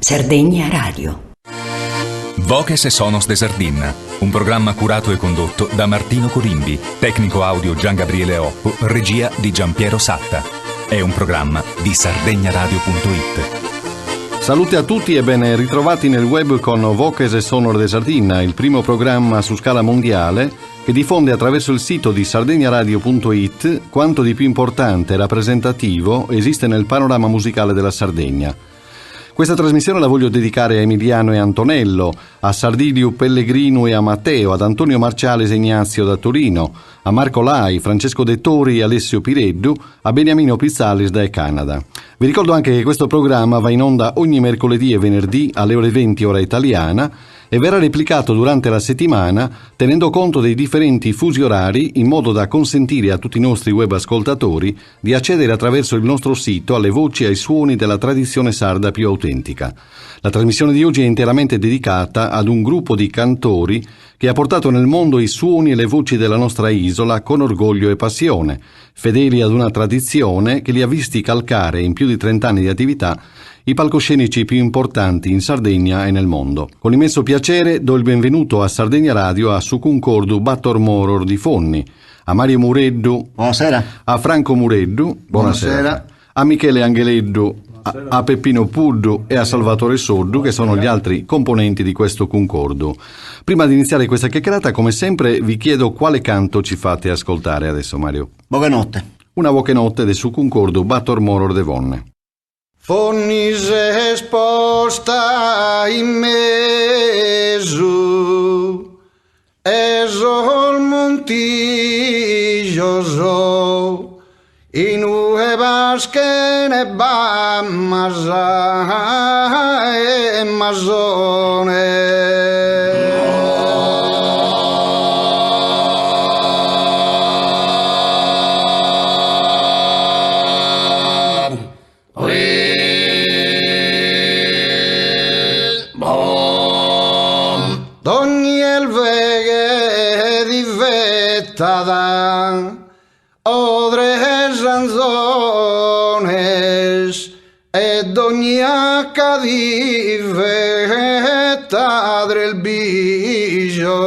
Sardegna Radio. Voces e Sonos de Sardegna, un programma curato e condotto da Martino Corimbi, tecnico audio Gian Gabriele Oppo, regia di Giampiero Satta. È un programma di sardegnaradio.it. Salute a tutti e ben ritrovati nel web con Voces e Sonos de Sardegna, il primo programma su scala mondiale che diffonde attraverso il sito di sardegnaradio.it quanto di più importante e rappresentativo esiste nel panorama musicale della Sardegna. Questa trasmissione la voglio dedicare a Emiliano e Antonello, a Sardilio Pellegrino e a Matteo, ad Antonio Marciales e Ignazio da Torino, a Marco Lai, Francesco De Tori e Alessio Pireddu, a Beniamino Pizzalis da Canada. Vi ricordo anche che questo programma va in onda ogni mercoledì e venerdì alle ore 20 ora italiana e verrà replicato durante la settimana tenendo conto dei differenti fusi orari in modo da consentire a tutti i nostri web ascoltatori di accedere attraverso il nostro sito alle voci e ai suoni della tradizione sarda più autentica. La trasmissione di oggi è interamente dedicata ad un gruppo di cantori che ha portato nel mondo i suoni e le voci della nostra isola con orgoglio e passione, fedeli ad una tradizione che li ha visti calcare in più di 30 anni di attività i palcoscenici più importanti in Sardegna e nel mondo. Con immenso piacere do il benvenuto a Sardegna Radio a Sucuncordu Battor Moror di Fonni, a Mario Mureddu, buonasera, a Franco Mureddu, buonasera, a Michele Angeleddu, a Peppino Puddu e a Salvatore Soddu, che sono gli altri componenti di questo concordo. Prima di iniziare questa chiacchierata, come sempre, vi chiedo quale canto ci fate ascoltare adesso, Mario. Buonanotte. Una Buonanotte del su concordo Battor Moror de Vonne. Fonni se sposta in mezzo e sul montiglio so in ue vasche ne bamasa e masone. Odre zanzones ed ogni accadivetta del bigio.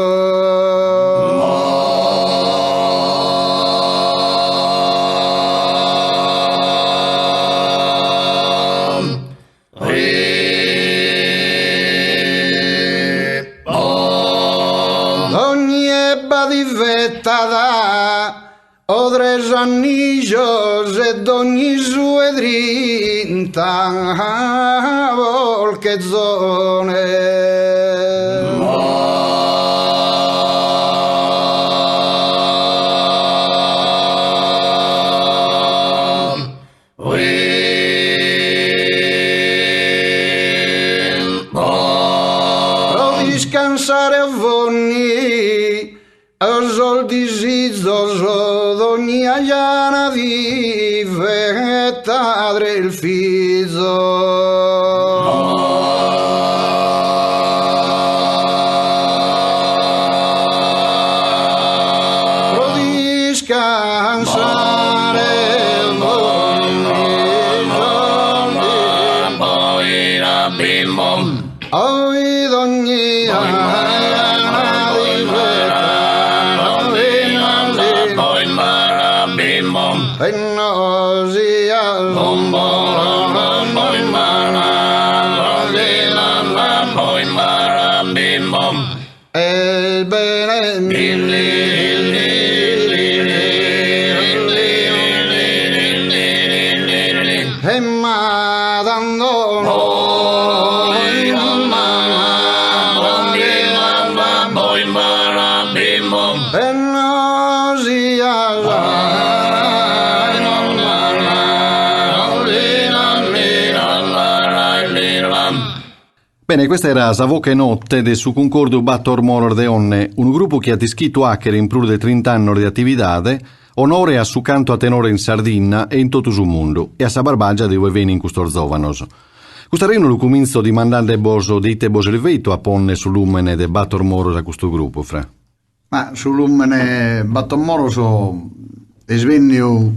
Ogni ebba divetta odre zannillos ed ogni sue drinta volche zone. Pro discansare a Vonni sol disizzo d'ogni agliana vivetta del fiso. Pro discansare poi la bimbo oi d'ogni el bene e ma dando Bene, questa era Savoche Notte de su concordo Battor Moror de Onne, un gruppo che ha tischito hacker in più di 30 anni di attività, onore a su canto a tenore in Sardegna e in tutto il mondo, e a sa barbagia dove viene in custor giovanos. Questo reino lo cominzo di mandare boso dite boselveito a ponne sull'umene de Battor Moror a questo gruppo, fra. Ma sull'umene Battor Moror so svennio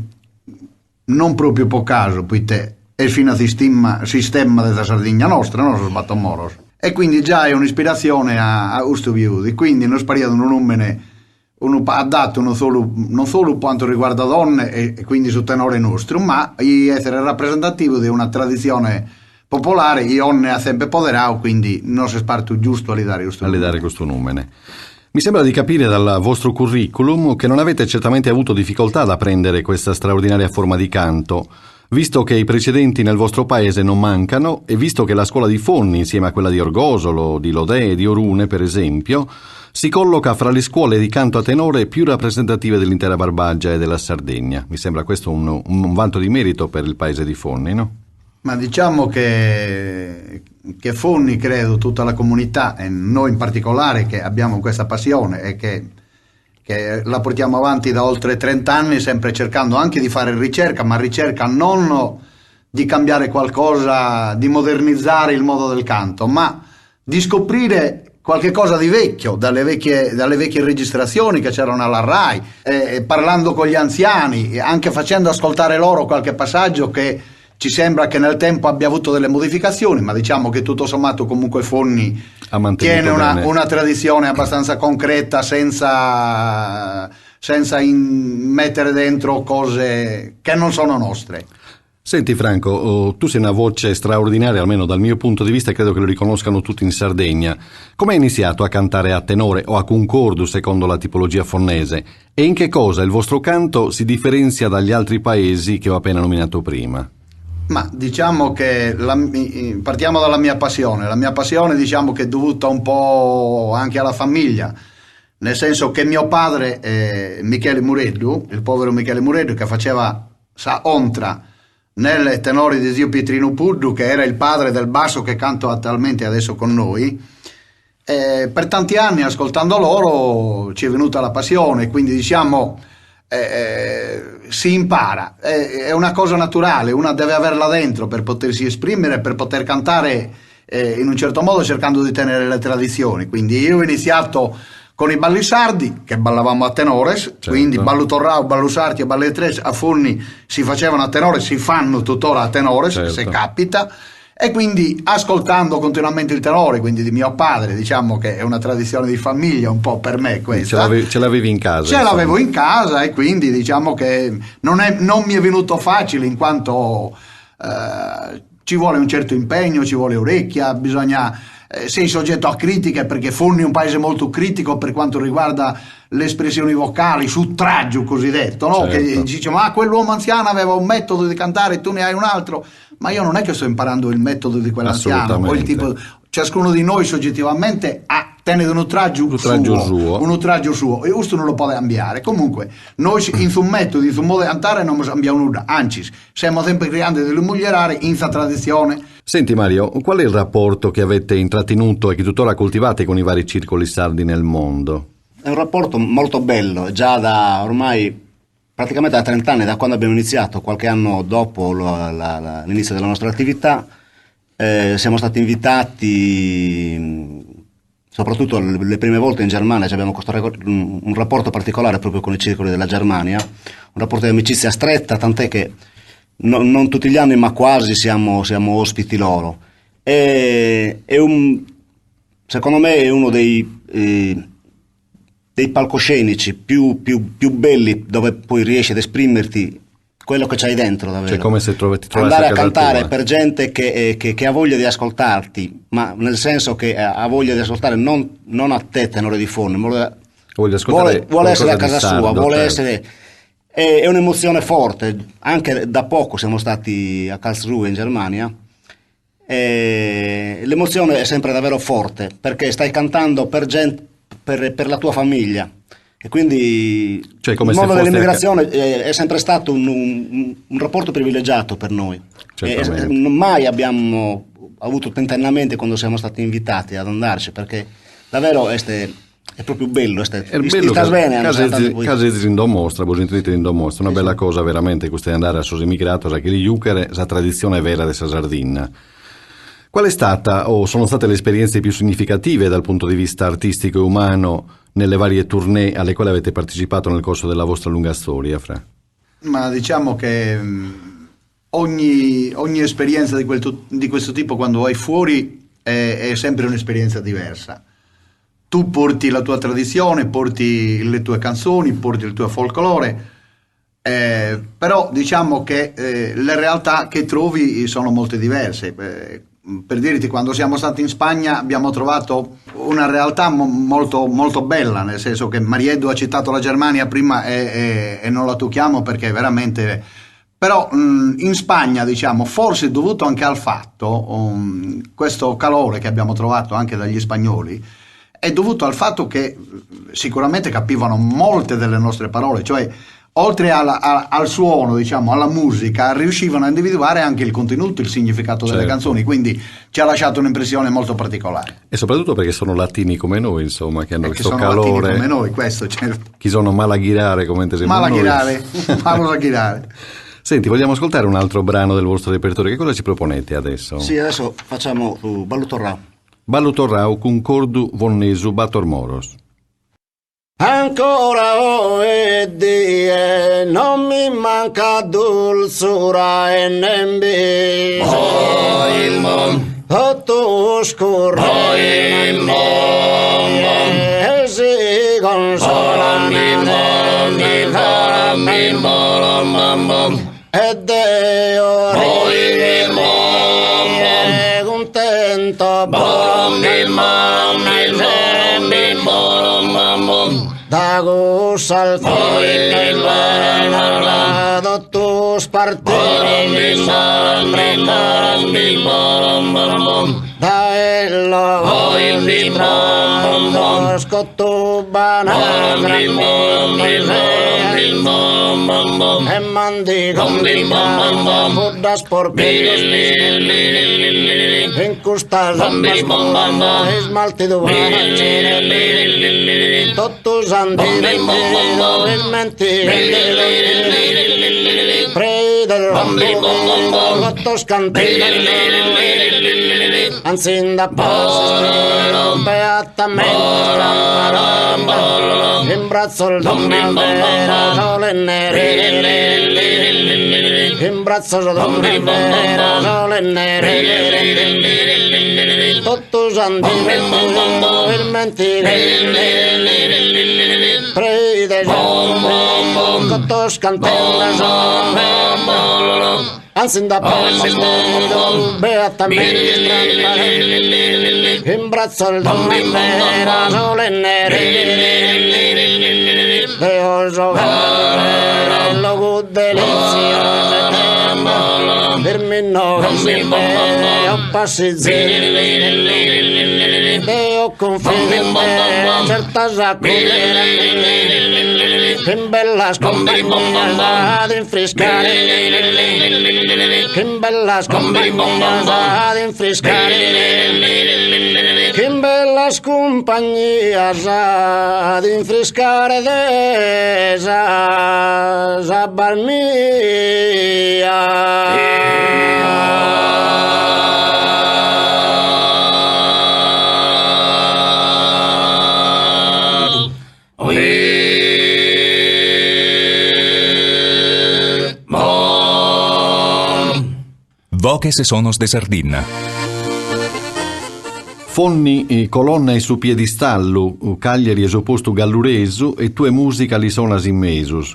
non proprio po' caso, poiché il fine sistema della Sardegna nostra, no? Sul Battomoros. E quindi già è un'ispirazione a questo viudi, quindi non spariamo un numero adatto non solo quanto riguarda donne e quindi sul tenore nostro, ma essere rappresentativo di una tradizione popolare, io ne ha sempre poderato, quindi non si sparto giusto a dare questo numero. Mi sembra di capire dal vostro curriculum che non avete certamente avuto difficoltà ad apprendere questa straordinaria forma di canto, visto che i precedenti nel vostro paese non mancano e visto che la scuola di Fonni, insieme a quella di Orgosolo, di Lodè e di Orune, per esempio, si colloca fra le scuole di canto a tenore più rappresentative dell'intera Barbagia e della Sardegna. Mi sembra questo un vanto di merito per il paese di Fonni, no? Ma diciamo che Fonni, credo, tutta la comunità e noi in particolare che abbiamo questa passione e che la portiamo avanti da oltre 30 anni, sempre cercando anche di fare ricerca, ma ricerca non di cambiare qualcosa, di modernizzare il modo del canto, ma di scoprire qualche cosa di vecchio, dalle vecchie registrazioni che c'erano alla RAI, parlando con gli anziani e anche facendo ascoltare loro qualche passaggio che ci sembra che nel tempo abbia avuto delle modificazioni, ma diciamo che tutto sommato comunque Fonni tiene una tradizione abbastanza concreta, senza mettere dentro cose che non sono nostre. Senti Franco, tu sei una voce straordinaria, almeno dal mio punto di vista, e credo che lo riconoscano tutti in Sardegna. Come hai iniziato a cantare a tenore o a concordo secondo la tipologia fonnese? E in che cosa il vostro canto si differenzia dagli altri paesi che ho appena nominato prima? Ma diciamo che partiamo dalla mia passione. La mia passione diciamo che è dovuta un po' anche alla famiglia, nel senso che mio padre, Michele Mureddu, il povero Michele Mureddu, che faceva sa ontra nel tenore di zio Pietrino Puddu, che era il padre del basso che canto attualmente adesso con noi, per tanti anni ascoltando loro ci è venuta la passione, quindi diciamo si impara, è una cosa naturale, una deve averla dentro per potersi esprimere, per poter cantare in un certo modo, cercando di tenere le tradizioni. Quindi io ho iniziato con i balli sardi, che ballavamo a tenores, certo. Quindi ballo torrao, ballo sarti e balli tres a Fonni si facevano a tenore, si fanno tuttora a tenores, certo. Se capita. E quindi ascoltando continuamente il tenore, quindi di mio padre, diciamo che è una tradizione di famiglia un po' per me questa. Ce l'avevi in casa? Ce l'avevo in casa e quindi diciamo che non mi è venuto facile, in quanto ci vuole un certo impegno, ci vuole orecchia, bisogna sei soggetto a critiche, perché Fonni è un paese molto critico per quanto riguarda le espressioni vocali, sutraggio cosiddetto, no? Certo. Che dice ma quell'uomo anziano aveva un metodo di cantare e tu ne hai un altro. Ma io non è che sto imparando il metodo di quell'anziano o il tipo, ciascuno di noi soggettivamente tiene un oltraggio suo e questo non lo può cambiare. Comunque noi in un metodo, in un modo di cantare non abbiamo nulla, anzi stiamo sempre creando delle muglierare in questa tradizione. Senti Mario, qual è il rapporto che avete intrattenuto e che tuttora coltivate con i vari circoli sardi nel mondo? È un rapporto molto bello, già da ormai praticamente da 30 anni, da quando abbiamo iniziato, qualche anno dopo l'inizio della nostra attività. Siamo stati invitati, soprattutto le prime volte in Germania, abbiamo un rapporto particolare proprio con i circoli della Germania, un rapporto di amicizia stretta, tant'è che non tutti gli anni, ma quasi siamo ospiti loro. Secondo me è uno dei palcoscenici più belli, dove poi riesci ad esprimerti quello che c'hai dentro davvero. Cioè come se andare a cantare tua. Per gente che ha voglia di ascoltarti, ma nel senso che ha voglia di ascoltare non a te tenore di Fonni, vuole essere a casa sua, vuole essere. È un'emozione forte. Anche da poco siamo stati a Karlsruhe in Germania. L'emozione è sempre davvero forte, perché stai cantando per gente, per la tua famiglia, e quindi il mondo dell'immigrazione è sempre stato un rapporto privilegiato per noi. Mai abbiamo avuto tentennamenti quando siamo stati invitati ad andarci, perché davvero è proprio bello. È bello case in domostra, una bella cosa veramente questa di andare a sos immigratos, che li giuchere la tradizione vera della Sardegna. Qual è stata o sono state le esperienze più significative dal punto di vista artistico e umano nelle varie tournée alle quali avete partecipato nel corso della vostra lunga storia, Fra? Ma diciamo che ogni esperienza di questo tipo quando vai fuori è sempre un'esperienza diversa. Tu porti la tua tradizione, porti le tue canzoni, porti il tuo folklore, però diciamo che le realtà che trovi sono molto diverse. Per dirti, quando siamo stati in Spagna abbiamo trovato una realtà molto, molto bella, nel senso che Mariedo ha citato la Germania prima e non la tocchiamo perché veramente... Però in Spagna, diciamo, forse dovuto anche al fatto, questo calore che abbiamo trovato anche dagli spagnoli, è dovuto al fatto che sicuramente capivano molte delle nostre parole, cioè oltre al suono, diciamo, alla musica, riuscivano a individuare anche il contenuto, il significato delle canzoni, quindi ci ha lasciato un'impressione molto particolare. E soprattutto perché sono latini come noi, insomma, che hanno questo sono calore. Latini come noi, questo certo. Chi sono malaghirare, come te sembra. Malaghirare, vamos a ghirare. Senti, vogliamo ascoltare un altro brano del vostro repertorio, che cosa ci proponete adesso? Sì, adesso facciamo Ballo Torrao. Ballo Torrao concordu vonnesu batormoros. Ancora die non mi manca dulzura e nembi. Il mon. Otto oscuro. Il mon. E si consola mi mon. E Deo il mon. Contento. Da gusal filado tus partidos da ello con tu banana e mandigo pudas por en custas esmalte do totus antidos es mentira predel gotos cantinos ansinda paz beatamente in braccio il domandera sole nere in braccio il domandera sole nere totus antidos es mentira predel gotos cantinos ansinda paz beatamente in braccio il domandera sole nere devo giocare il logo delizioso per me no ho passeggiato devo confidare certa giacobera in bella scompagnia ad infrescare in bella scompagnia ad infrescare in bella scompagnia ad infrescare desa Voces e sonos de Sardinna. Fonni colonna su piedistallo, Cagliari esoposto galluresu e tue musica li sonas immesus.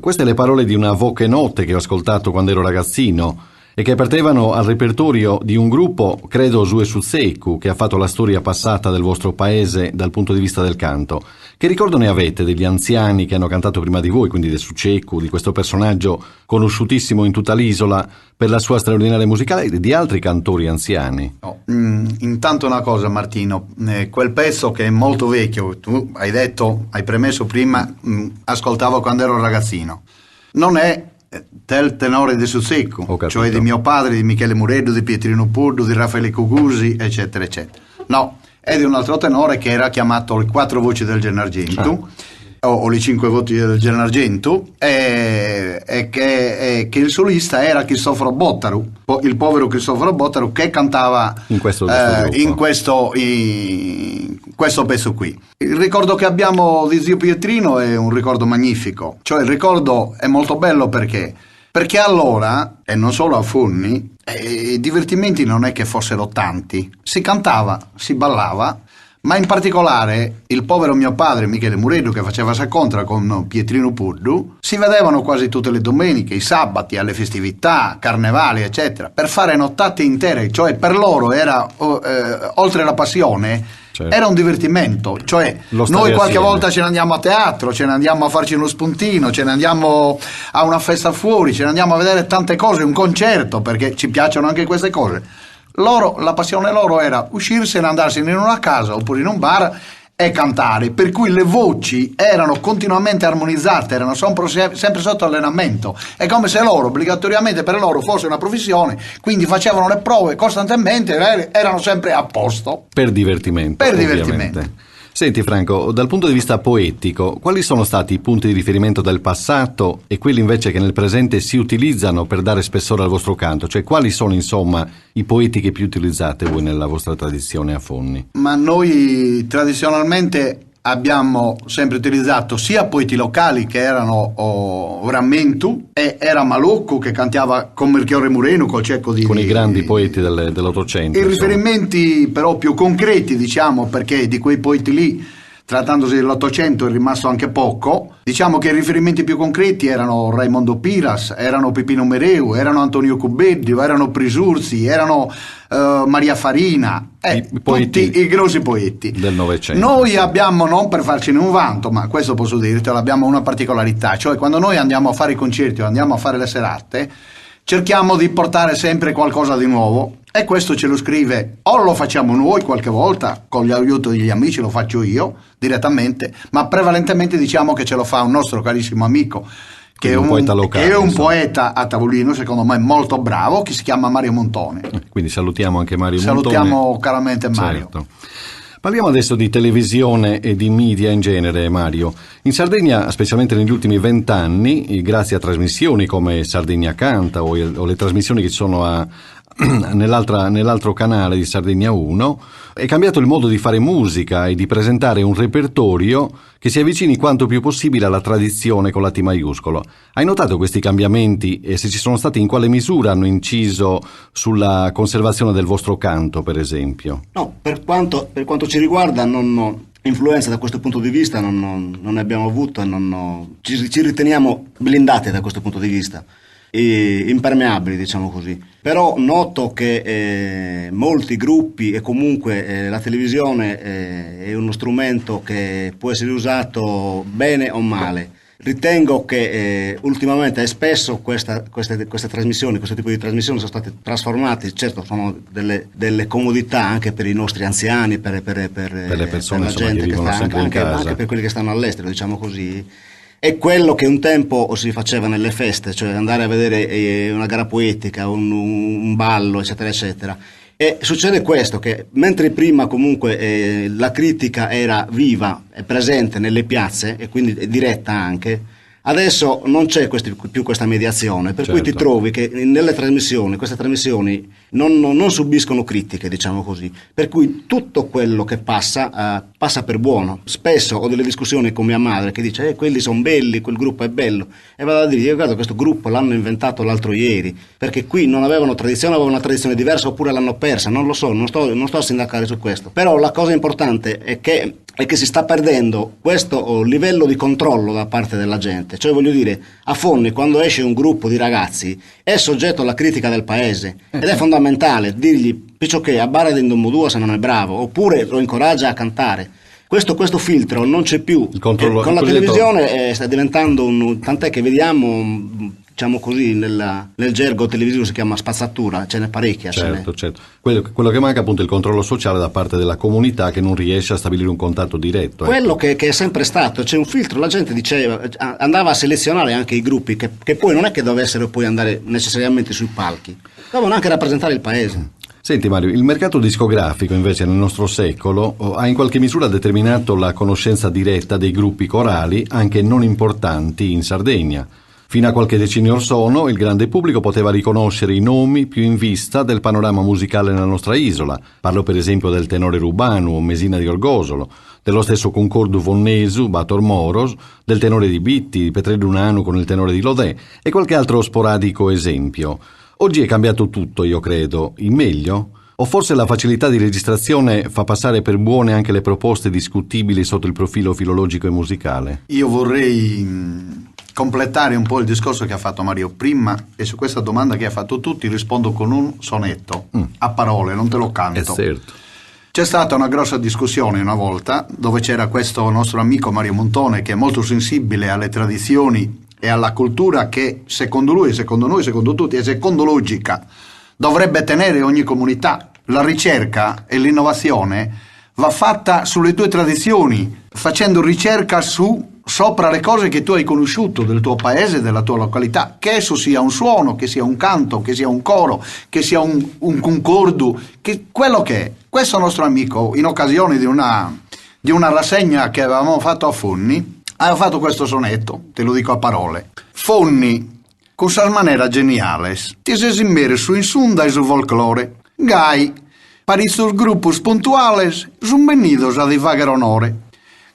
Queste le parole di una voce note che ho ascoltato quando ero ragazzino e che appartenevano al repertorio di un gruppo, credo Sue Suzzeccu, che ha fatto la storia passata del vostro paese dal punto di vista del canto. Che ricordo ne avete degli anziani che hanno cantato prima di voi, quindi del Suzzeccu, di questo personaggio conosciutissimo in tutta l'isola per la sua straordinaria musicale, e di altri cantori anziani? No, intanto una cosa, Martino, quel pezzo che è molto vecchio, tu hai detto, hai premesso prima, ascoltavo quando ero ragazzino, non è del tenore di Suzzeccu, cioè di mio padre, di Michele Mureddu, di Pietrino Purdu, di Raffaele Cugusi, eccetera, eccetera. No, è di un altro tenore che era chiamato le quattro voci del Gennargentu, o le cinque voci del Gennargentu, e che il solista era Cristoforo Bottaru, il povero Cristoforo Bottaru, che cantava in questo pezzo qui. Il ricordo che abbiamo di zio Pietrino è un ricordo magnifico, cioè il ricordo è molto bello perché Perché allora, e non solo a Fondi, i divertimenti non è che fossero tanti. Si cantava, si ballava, ma in particolare il povero mio padre Michele Mureddu, che faceva Sacontra con Pietrino Puddu, si vedevano quasi tutte le domeniche, i sabati, alle festività, carnevali, eccetera, per fare nottate intere. Cioè per loro era, oltre la passione, era un divertimento. Cioè noi qualche volta ce ne andiamo a teatro, ce ne andiamo a farci uno spuntino, ce ne andiamo a una festa fuori, ce ne andiamo a vedere tante cose, un concerto, perché ci piacciono anche queste cose. Loro, la passione loro era uscirsene, andarsene in una casa oppure in un bar e cantare, per cui le voci erano continuamente armonizzate, erano sempre sotto allenamento. È come se loro, obbligatoriamente per loro, fosse una professione, quindi facevano le prove costantemente, erano sempre a posto. Per divertimento. Per divertimento. Senti Franco, dal punto di vista poetico, quali sono stati i punti di riferimento del passato e quelli invece che nel presente si utilizzano per dare spessore al vostro canto? Cioè quali sono insomma i poeti che più utilizzate voi nella vostra tradizione a Fondi? Ma noi tradizionalmente abbiamo sempre utilizzato sia poeti locali che erano Rammentu, e era Malocco che cantava con Melchiorre Murenu, con i grandi poeti dell'Ottocento. I riferimenti però più concreti, diciamo, perché di quei poeti lì, trattandosi dell'Ottocento, è rimasto anche poco. Diciamo che i riferimenti più concreti erano Raimondo Piras, erano Pipino Mereu, erano Antonio Cubeddio, erano Prisurzi, erano Maria Farina, tutti i grossi poeti del Novecento. Noi abbiamo, non per farcene un vanto, ma questo posso dirtelo, abbiamo una particolarità, cioè quando noi andiamo a fare i concerti o andiamo a fare le serate, cerchiamo di portare sempre qualcosa di nuovo, e questo ce lo scrive, o lo facciamo noi qualche volta, con l'aiuto degli amici lo faccio io direttamente, ma prevalentemente diciamo che ce lo fa un nostro carissimo amico, che è un poeta locale, che è un poeta a tavolino, secondo me molto bravo, che si chiama Mario Montone. Quindi salutiamo anche Mario Montone. Salutiamo caramente Mario. Certo. Parliamo adesso di televisione e di media in genere, Mario. In Sardegna, specialmente negli ultimi 20 anni, grazie a trasmissioni come Sardegna Canta o le trasmissioni che ci sono nell'altro canale di Sardegna 1, è cambiato il modo di fare musica e di presentare un repertorio che si avvicini quanto più possibile alla tradizione con la T maiuscolo. Hai notato questi cambiamenti e se ci sono stati, in quale misura hanno inciso sulla conservazione del vostro canto, per esempio? No, per quanto ci riguarda influenza da questo punto di vista non ne abbiamo avuto e ci riteniamo blindati da questo punto di vista, e impermeabili, diciamo così. Però noto che molti gruppi e comunque la televisione è uno strumento che può essere usato bene o male. Ritengo che ultimamente e spesso queste trasmissioni, questo tipo di trasmissioni sono state trasformate, certo sono delle comodità anche per i nostri anziani, per le persone per la gente che vivono sempre in casa, anche per quelli che stanno all'estero, diciamo così. È quello che un tempo si faceva nelle feste, cioè andare a vedere una gara poetica, un ballo, eccetera, eccetera. E succede questo, che mentre prima comunque la critica era viva e presente nelle piazze e quindi diretta anche, adesso non c'è più questa mediazione, per cui ti trovi che nelle trasmissioni, queste trasmissioni non subiscono critiche, diciamo così, per cui tutto quello che passa per buono. Spesso ho delle discussioni con mia madre che dice quelli sono belli, quel gruppo è bello, e vado a dire guarda, questo gruppo l'hanno inventato l'altro ieri, perché qui non avevano tradizione, avevano una tradizione diversa oppure l'hanno persa, non lo so, non sto a sindacare su questo, però la cosa importante è che si sta perdendo questo livello di controllo da parte della gente. Cioè, voglio dire, a Fondi, quando esce un gruppo di ragazzi, è soggetto alla critica del paese ed è fondamentale dirgli Picciocché a Barra di Indomodua se non è bravo, oppure lo incoraggia a cantare. Questo filtro non c'è più. Con la televisione sta diventando tant'è che vediamo, diciamo così, nel gergo televisivo si chiama spazzatura, ce n'è parecchia. Certo. Quello che manca appunto è il controllo sociale da parte della comunità, che non riesce a stabilire un contatto diretto. Quello che è sempre stato, c'è un filtro, la gente andava a selezionare anche i gruppi che poi non è che dovessero poi andare necessariamente sui palchi, dovevano anche rappresentare il paese. Senti Mario, il mercato discografico invece nel nostro secolo ha in qualche misura determinato la conoscenza diretta dei gruppi corali, anche non importanti, in Sardegna. Fino a qualche decennio or sono il grande pubblico poteva riconoscere i nomi più in vista del panorama musicale nella nostra isola. Parlo per esempio del tenore Rubanu o Mesina di Orgosolo, dello stesso Concordo Vonnesu, Bator Moros, del tenore di Bitti, Petredu Nanu con il tenore di Lodè e qualche altro sporadico esempio. Oggi è cambiato tutto, io credo, in meglio? O forse la facilità di registrazione fa passare per buone anche le proposte discutibili sotto il profilo filologico e musicale? Io vorrei completare un po' il discorso che ha fatto Mario prima, e su questa domanda che ha fatto tu ti rispondo con un sonetto, a parole, non te lo canto. Certo. C'è stata una grossa discussione una volta dove c'era questo nostro amico Mario Montone, che è molto sensibile alle tradizioni e alla cultura che secondo lui, secondo noi, secondo tutti e secondo logica dovrebbe tenere ogni comunità. La ricerca e l'innovazione va fatta sulle tue tradizioni, facendo ricerca sopra le cose che tu hai conosciuto del tuo paese, della tua località, che esso sia un suono, che sia un canto, che sia un coro, che sia un concordo, che quello che è. Questo nostro amico, in occasione di una rassegna che avevamo fatto a Fonni, aveva fatto questo sonetto, te lo dico a parole. Fonni, con sas manera geniales, ti sesimmere su insunda e su folklore, gai, parizos grupos puntuales, son venidos a divagar onore.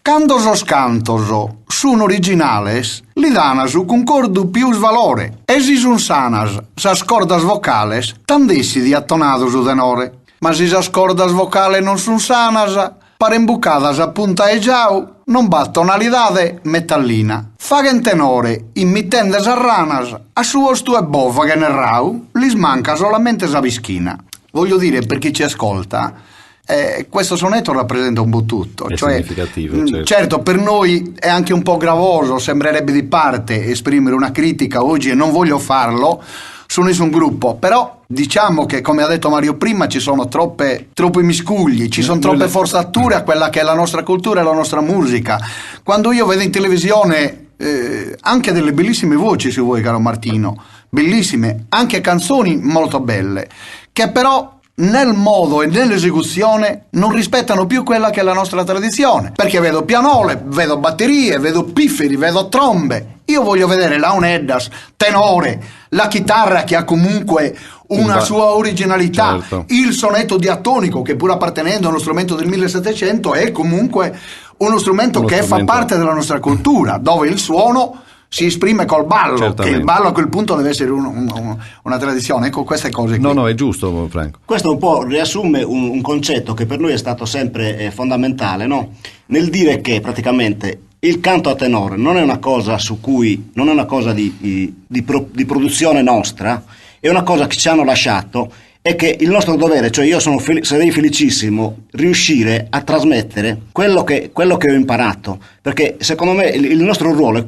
Cantos os cantos sun originales, li dana su concordo pius valore. Esi sun sanas, sas cordas vocales, tandessi di attonados u denore. Ma si sas cordas vocales non sun sanas, parembucadas a punta e giau, non bat tonalidade metallina. Faguen tenore, immittendes a ranas, a suos tu e bofa che ne rau, li smanca solamente sa vischina. Voglio dire, per chi ci ascolta, questo sonetto rappresenta un po' tutto. È cioè, significativo, certo. Certo, per noi è anche un po' gravoso, sembrerebbe di parte esprimere una critica oggi, e non voglio farlo su nessun gruppo, però diciamo che, come ha detto Mario prima, ci sono troppi miscugli, ci sono troppe forzature a quella che è la nostra cultura e la nostra musica. Quando io vedo in televisione anche delle bellissime voci, se vuoi, caro Martino, bellissime, anche canzoni molto belle, che però nel modo e nell'esecuzione non rispettano più quella che è la nostra tradizione, perché vedo pianole, vedo batterie, vedo pifferi, vedo trombe. Io voglio vedere Launeddas, tenore, la chitarra che ha comunque una sua originalità, certo. Il sonetto diatonico, che pur appartenendo a uno strumento del 1700 è comunque uno strumento che fa parte della nostra cultura, dove il suono si esprime col ballo, Certamente. Che il ballo a quel punto deve essere una tradizione. Ecco, queste cose qui. No, è giusto, Franco. Questo un po' riassume un concetto che per noi è stato sempre fondamentale, no? Nel dire che praticamente il canto a tenore non è una cosa non è una cosa di produzione nostra, è una cosa che ci hanno lasciato, e che il nostro dovere, cioè io sarei felicissimo riuscire a trasmettere quello che ho imparato, perché secondo me il nostro ruolo è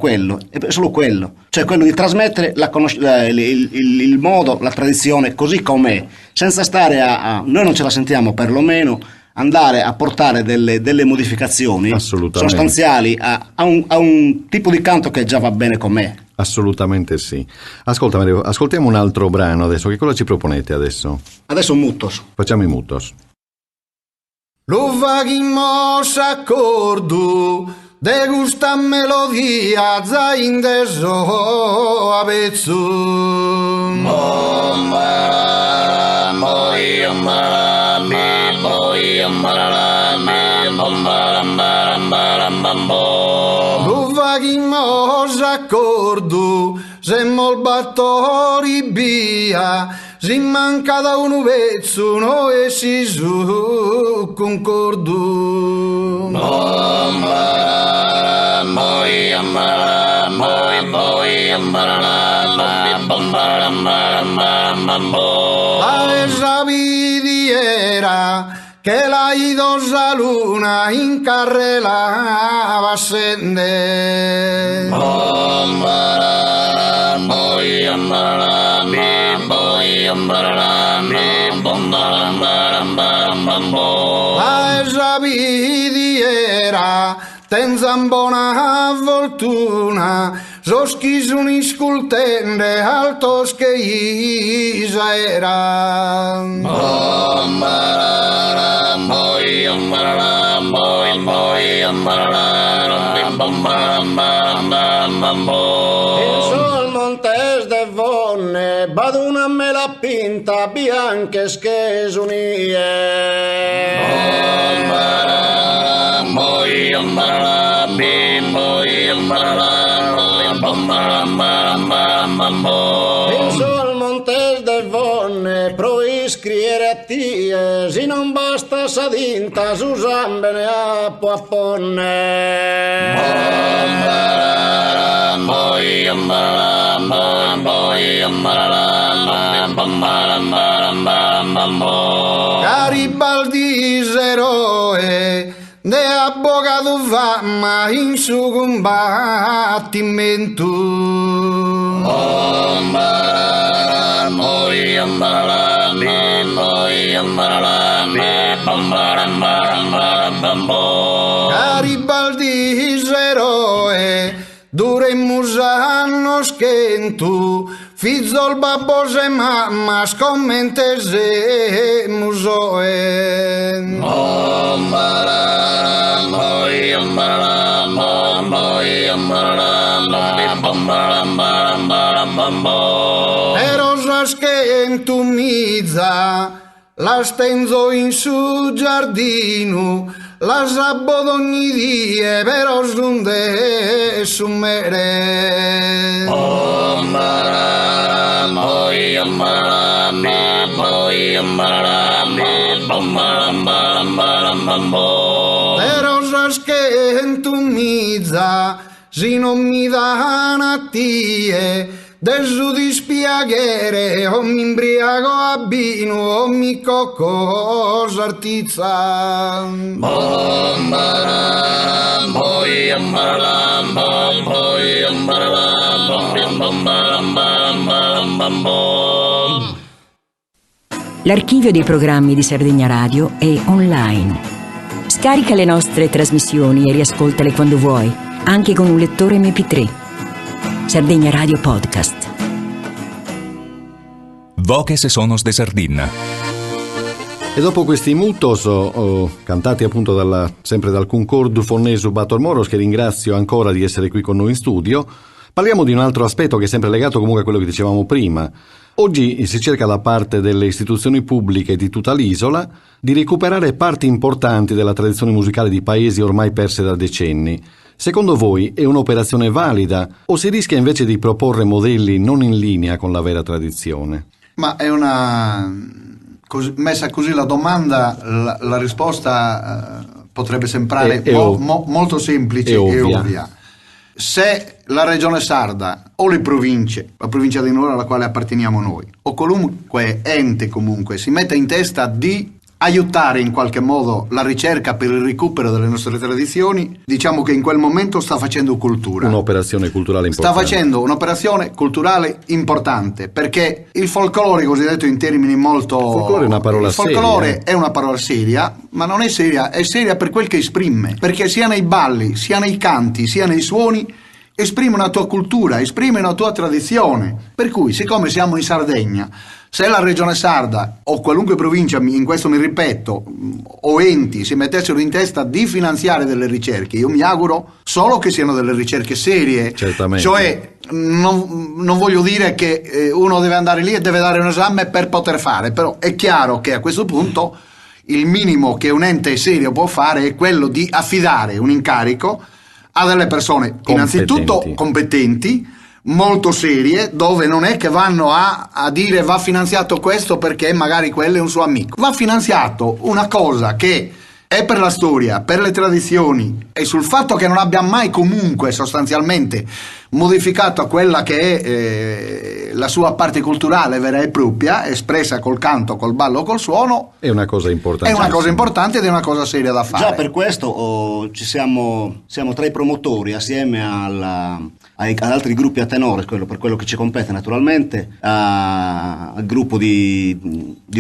solo quello, cioè quello di trasmettere il modo, la tradizione così com'è, senza stare noi non ce la sentiamo perlomeno andare a portare delle modificazioni sostanziali a un tipo di canto che già va bene com'è. Assolutamente sì. Ascolta Mario, ascoltiamo un altro brano adesso. Che cosa ci proponete adesso? Adesso Mutos. Facciamo i Mutos. Lo vaghimos accordo de gusta melodia zain de so avezzo. Lo vaghimos accordo se mol battori via, si manca da un vezzo noi si su concordo. La sabidiera che la idosa luna in carrela va a scendere. La sabidiera tenzan bona fortuna, soschi sono iscultende altos che isa era. In sul montes de Vonne, baduna me la pinta bianche schesunie. Penso al Montes de Vonne, pro iscriere a tie, si non basta sa dinta, susambene a ponne. Garibaldi eroe de abogado fama in su combattimento. Garibaldi eroe duremus annos schento, fizzol babbos e mamma scommentesemus oe. Eros schento mizza, la stenzo in su giardino, la sabbo d'ogni die però sunde summere. Però schento mizza, si non mi dà una tie, desu dispiaghere, o mi imbriago a vino, o mi cocco sartizza. L'archivio dei programmi di Sardegna Radio è online. Scarica le nostre trasmissioni e riascoltale quando vuoi, anche con un lettore MP3. Sardegna Radio Podcast. Voces sonos de Sardinna. E dopo questi mutos, cantati appunto sempre dal Concordo Fonnesu Bator Moros, che ringrazio ancora di essere qui con noi in studio, parliamo di un altro aspetto che è sempre legato comunque a quello che dicevamo prima. Oggi si cerca da parte delle istituzioni pubbliche di tutta l'isola di recuperare parti importanti della tradizione musicale di paesi ormai perse da decenni. Secondo voi è un'operazione valida o si rischia invece di proporre modelli non in linea con la vera tradizione? Ma è messa così la domanda, la risposta potrebbe sembrare molto semplice e ovvia. Se la regione sarda o le province, la provincia di Nuoro alla quale apparteniamo noi, o qualunque ente comunque si mette in testa di aiutare in qualche modo la ricerca per il recupero delle nostre tradizioni, diciamo che in quel momento sta facendo cultura. Un'operazione culturale importante. Sta facendo un'operazione culturale importante, perché il folklore, cosiddetto in termini molto... Il folklore è una parola seria. Il folklore è una parola seria, ma non è seria per quel che esprime, perché sia nei balli, sia nei canti, sia nei suoni, esprime una tua cultura, esprime una tua tradizione. Per cui, siccome siamo in Sardegna, se la regione sarda o qualunque provincia, in questo mi ripeto, o enti si mettessero in testa di finanziare delle ricerche, io mi auguro solo che siano delle ricerche serie. Certamente. Cioè non voglio dire che uno deve andare lì e deve dare un esame per poter fare, però è chiaro che a questo punto il minimo che un ente serio può fare è quello di affidare un incarico a delle persone innanzitutto competenti, molto serie, dove non è che vanno a dire va finanziato questo perché magari quello è un suo amico. Va finanziato una cosa che è per la storia, per le tradizioni e sul fatto che non abbia mai comunque sostanzialmente modificato a quella che è la sua parte culturale vera e propria, espressa col canto, col ballo, col suono. È una cosa importante. È una cosa importante ed è una cosa seria da fare. Già per questo siamo tra i promotori, assieme ad altri gruppi a tenore, per quello che ci compete naturalmente, al gruppo di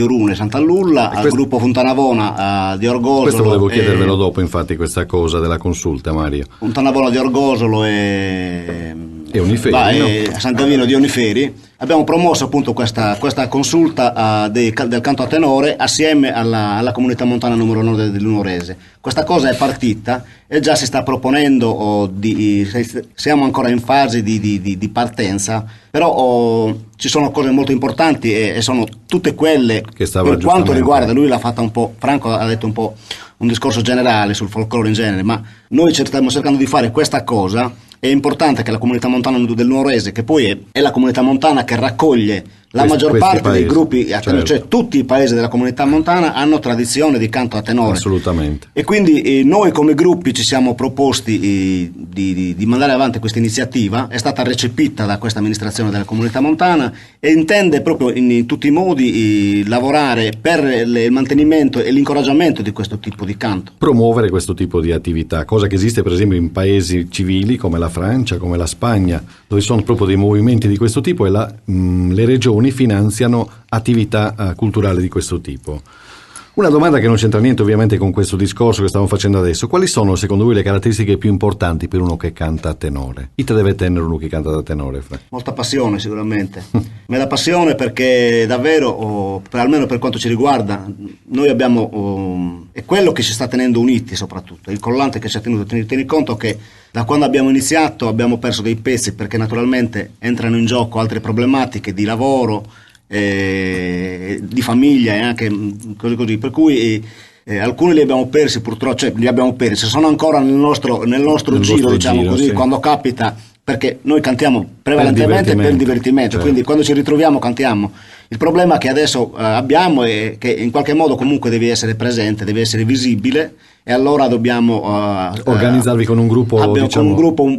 Orune Sant'Allulla, al gruppo Fontanavona di Orgosolo. Questo volevo chiedervelo dopo, infatti, questa cosa della consulta, Mario. Fontanavona di Orgosolo e E Oniferi, a San Gavino di Oniferi, abbiamo promosso appunto questa consulta del canto a tenore assieme alla comunità montana numero 9 del Nuorese. Questa cosa è partita e già si sta proponendo, siamo ancora in fase di partenza, però ci sono cose molto importanti e sono tutte quelle che stava per quanto riguarda, lui l'ha fatta un po', Franco ha detto un po' un discorso generale sul folklore in genere, ma noi stiamo cercando di fare questa cosa. È importante che la comunità montana del Nuorese, che poi è la comunità montana che raccoglie la maggior parte paesi, dei gruppi a tenore, certo. cioè tutti i paesi della comunità montana hanno tradizione di canto a tenore. Assolutamente. E quindi noi come gruppi ci siamo proposti di mandare avanti questa iniziativa, è stata recepita da questa amministrazione della comunità montana e intende proprio in tutti i modi lavorare per il mantenimento e l'incoraggiamento di questo tipo di canto. Promuovere questo tipo di attività, cosa che esiste per esempio in paesi civili come la Francia, come la Spagna, dove sono proprio dei movimenti di questo tipo e le regioni finanziano attività culturali di questo tipo. Una domanda che non c'entra niente ovviamente con questo discorso che stiamo facendo adesso: quali sono secondo voi le caratteristiche più importanti per uno che canta a tenore? Chi te deve tenere uno che canta da tenore, Fra? Molta passione sicuramente, ma la passione perché davvero, almeno per quanto ci riguarda, noi abbiamo, è quello che ci sta tenendo uniti soprattutto, il collante che ci ha tenuto. Tieni conto che da quando abbiamo iniziato abbiamo perso dei pezzi perché naturalmente entrano in gioco altre problematiche di lavoro, di famiglia e anche così, per cui alcuni li abbiamo persi purtroppo, cioè li abbiamo persi, sono ancora nel nostro giro, diciamo così, sì. quando capita, perché noi cantiamo prevalentemente per il divertimento, certo. Quindi quando ci ritroviamo cantiamo. Il problema che adesso abbiamo è che in qualche modo comunque devi essere presente, devi essere visibile, e allora dobbiamo organizzarvi con un gruppo, diciamo, con un gruppo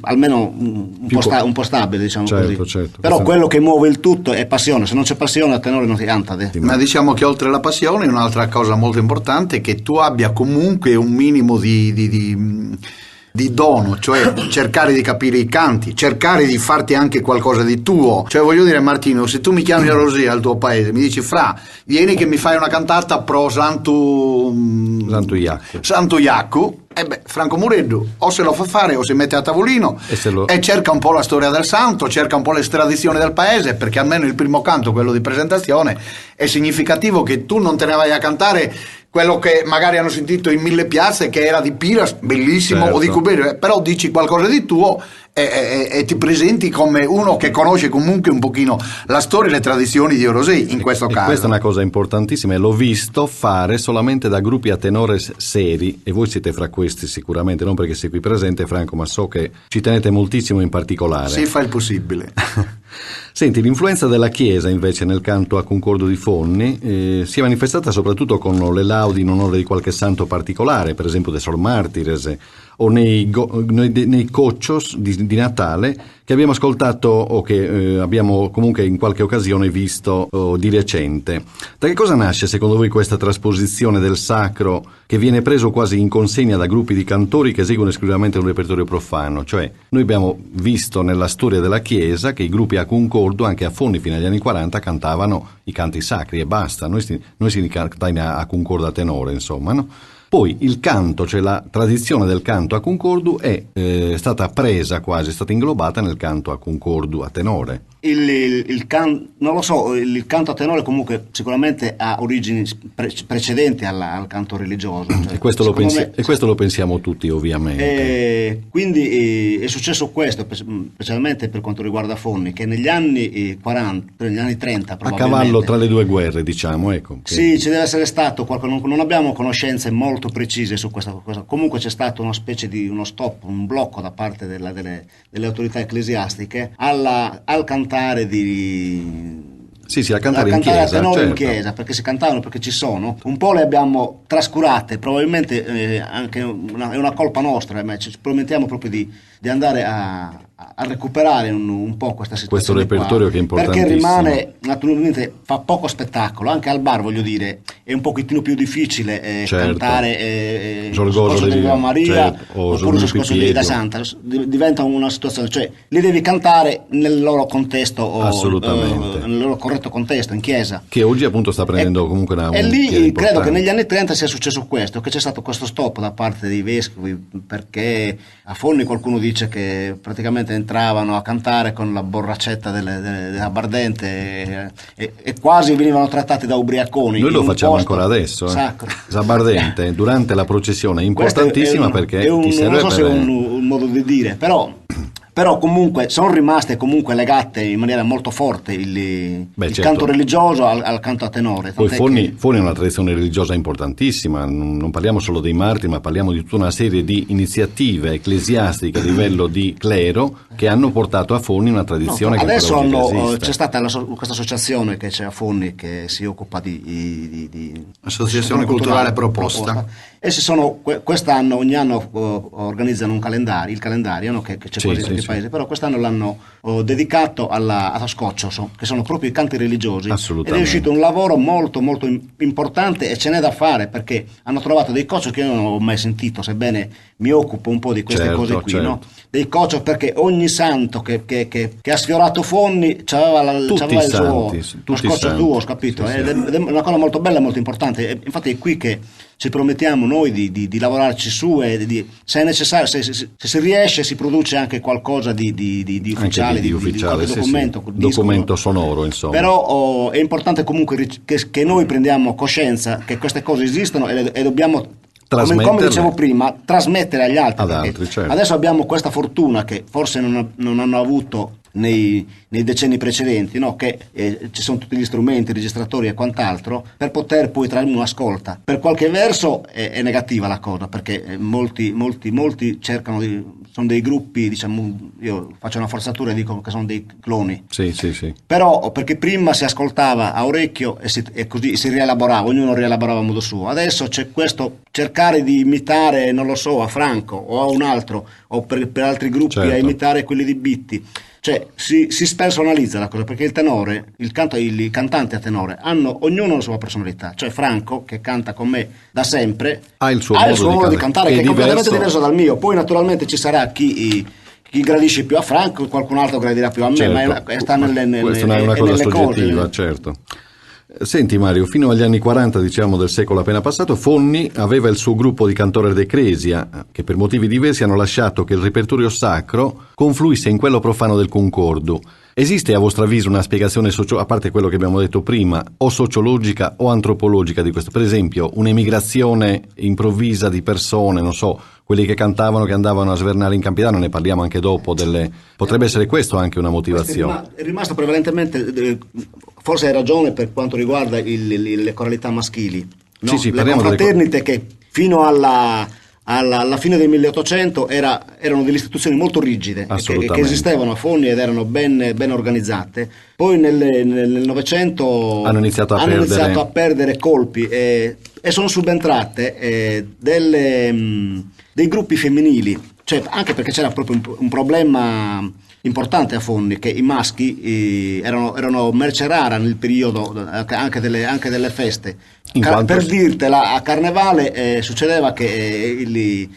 almeno un po' stabile, diciamo, certo, così. certo. Però quello che muove il tutto è passione, se non c'è passione a tenore non si canta. Ma diciamo che oltre alla passione un'altra cosa molto importante è che tu abbia comunque un minimo di dono, cioè cercare di capire i canti, cercare di farti anche qualcosa di tuo. Cioè voglio dire, Martino, se tu mi chiami a Rosia al tuo paese, mi dici: Fra, vieni che mi fai una cantata pro Santo Iaccu, e beh, Franco Mureddu o se lo fa fare o si mette a tavolino e cerca un po' la storia del santo, cerca un po' le tradizioni del paese, perché almeno il primo canto, quello di presentazione, è significativo che tu non te ne vai a cantare quello che magari hanno sentito in 1000 piazze, che era di Piras, bellissimo, certo. O di Cuberio, però dici qualcosa di tuo e ti presenti come uno che conosce comunque un pochino la storia e le tradizioni di Orosei, in questo caso. Questa è una cosa importantissima e l'ho visto fare solamente da gruppi a tenore seri, e voi siete fra questi sicuramente, non perché sei qui presente, Franco, ma so che ci tenete moltissimo in particolare. Si fa il possibile. Senti, l'influenza della Chiesa invece nel canto a concordo di Fonni si è manifestata soprattutto con le laudi in onore di qualche santo particolare, per esempio de Sol Martires, o nei coccios di Natale che abbiamo ascoltato o che abbiamo comunque in qualche occasione visto di recente. Da che cosa nasce secondo voi questa trasposizione del sacro che viene preso quasi in consegna da gruppi di cantori che eseguono esclusivamente un repertorio profano? Cioè, noi abbiamo visto nella storia della Chiesa che i gruppi a concordo, anche a Fonni fino agli anni 40, cantavano i canti sacri e basta. Noi si cantava a concordo a tenore, insomma, no? Poi il canto, cioè la tradizione del canto a concordo è stata presa quasi, è stata inglobata nel canto a concordo a tenore. Non lo so, il canto a tenore comunque sicuramente ha origini precedenti al canto religioso. Cioè, e questo lo pensiamo tutti, ovviamente. Quindi è successo questo, specialmente per quanto riguarda Fonni, che negli anni 40, negli anni 30 probabilmente, a cavallo tra le due guerre, diciamo, ecco. Sì, ci deve essere stato non abbiamo conoscenze molto precise su questa cosa. Comunque c'è stato una specie di uno stop, un blocco da parte delle autorità ecclesiastiche al cantare a cantare in chiesa, a tenore, certo. In chiesa, perché si cantavano, perché ci sono. Un po' le abbiamo trascurate, probabilmente anche è una colpa nostra, ma ci promettiamo proprio di andare a recuperare un po' questa situazione, questo repertorio qua, che è importantissimo, perché rimane, naturalmente fa poco spettacolo anche al bar, voglio dire, è un pochettino più difficile cantare Sorgoso di Viva Maria, oppure il scorso di Da Santa. Diventa una situazione, cioè li devi cantare nel loro contesto, assolutamente, nel loro corretto contesto, in chiesa, che oggi appunto sta prendendo comunque una e lì credo che negli anni 30 sia successo questo, che c'è stato questo stop da parte dei vescovi, perché a Fonni qualcuno dice che praticamente entravano a cantare con la borraccetta dell'abbardente e quasi venivano trattati da ubriaconi. Noi lo facciamo ancora adesso, Zabardente durante la processione è importantissima, perché ti serve, non so se è un modo di dire, però comunque sono rimaste comunque legate in maniera molto forte il canto religioso al canto a tenore. Poi Fonni è una tradizione religiosa importantissima, non parliamo solo dei martiri, ma parliamo di tutta una serie di iniziative ecclesiastiche a livello di clero che hanno portato a Fonni una tradizione che adesso c'è stata questa associazione che c'è a Fonni che si occupa di Associazione Culturale Proposta. E quest'anno, ogni anno organizzano il calendario che c'è quasi in tutti i paesi, però quest'anno l'hanno dedicato allo scoccio, che sono proprio i canti religiosi, ed è uscito un lavoro molto molto importante, e ce n'è da fare, perché hanno trovato dei coccio che io non ho mai sentito, sebbene mi occupo un po' di queste cose qui, no? Dei coccio, perché ogni santo che ha sfiorato Fonni c'aveva il suo scoccio suo, capito? Ed è una cosa molto bella e molto importante, e infatti è qui che ci promettiamo noi di lavorarci su, e se è necessario, se si riesce, si produce anche qualcosa di ufficiale, di documento, documento sonoro, insomma. Però è importante comunque che noi prendiamo coscienza che queste cose esistono, e dobbiamo, come dicevo prima, trasmettere agli altri. Certo. Adesso abbiamo questa fortuna che forse non hanno avuto nei decenni precedenti, no? Che ci sono tutti gli strumenti, registratori e quant'altro, per poter poi trarre una ascolta. Per qualche verso è negativa la cosa, perché molti cercano sono dei gruppi, diciamo, io faccio una forzatura e dico che sono dei cloni. Sì. Però perché prima si ascoltava a orecchio e così si rielaborava, ognuno rielaborava a modo suo. Adesso c'è questo cercare di imitare, non lo so, a Franco o a un altro, o per altri gruppi a imitare quelli di Bitti. Cioè si spersonalizza la cosa, perché il cantanti a tenore hanno ognuno la sua personalità. Cioè Franco, che canta con me da sempre, ha il suo modo di cantare, che è completamente diverso dal mio. Poi naturalmente ci sarà chi gradisce più a Franco, qualcun altro gradirà più a me, ma sta questa è una cosa soggettiva, cose. Certo. Senti Mario, fino agli anni 40, diciamo, del secolo appena passato, Fonni aveva il suo gruppo di cantori d'ecclesia, che per motivi diversi hanno lasciato che il repertorio sacro confluisse in quello profano del concordo. Esiste a vostro avviso una spiegazione a parte quello che abbiamo detto prima, o sociologica o antropologica di questo? Per esempio, un'emigrazione improvvisa di persone, non so, quelli che cantavano, che andavano a svernare in Campidano, ne parliamo anche dopo, potrebbe essere questo anche una motivazione. È rimasto prevalentemente, forse hai ragione per quanto riguarda le coralità maschili, no? Sì, le confraternite che fino alla fine del 1800 erano delle istituzioni molto rigide, che esistevano a Fonni ed erano ben organizzate. Poi nel Novecento hanno iniziato a perdere colpi e sono subentrate dei gruppi femminili, cioè anche perché c'era proprio un problema importante a Fonni, che i maschi erano merce rara nel periodo anche delle feste. Per dirtela, a Carnevale succedeva che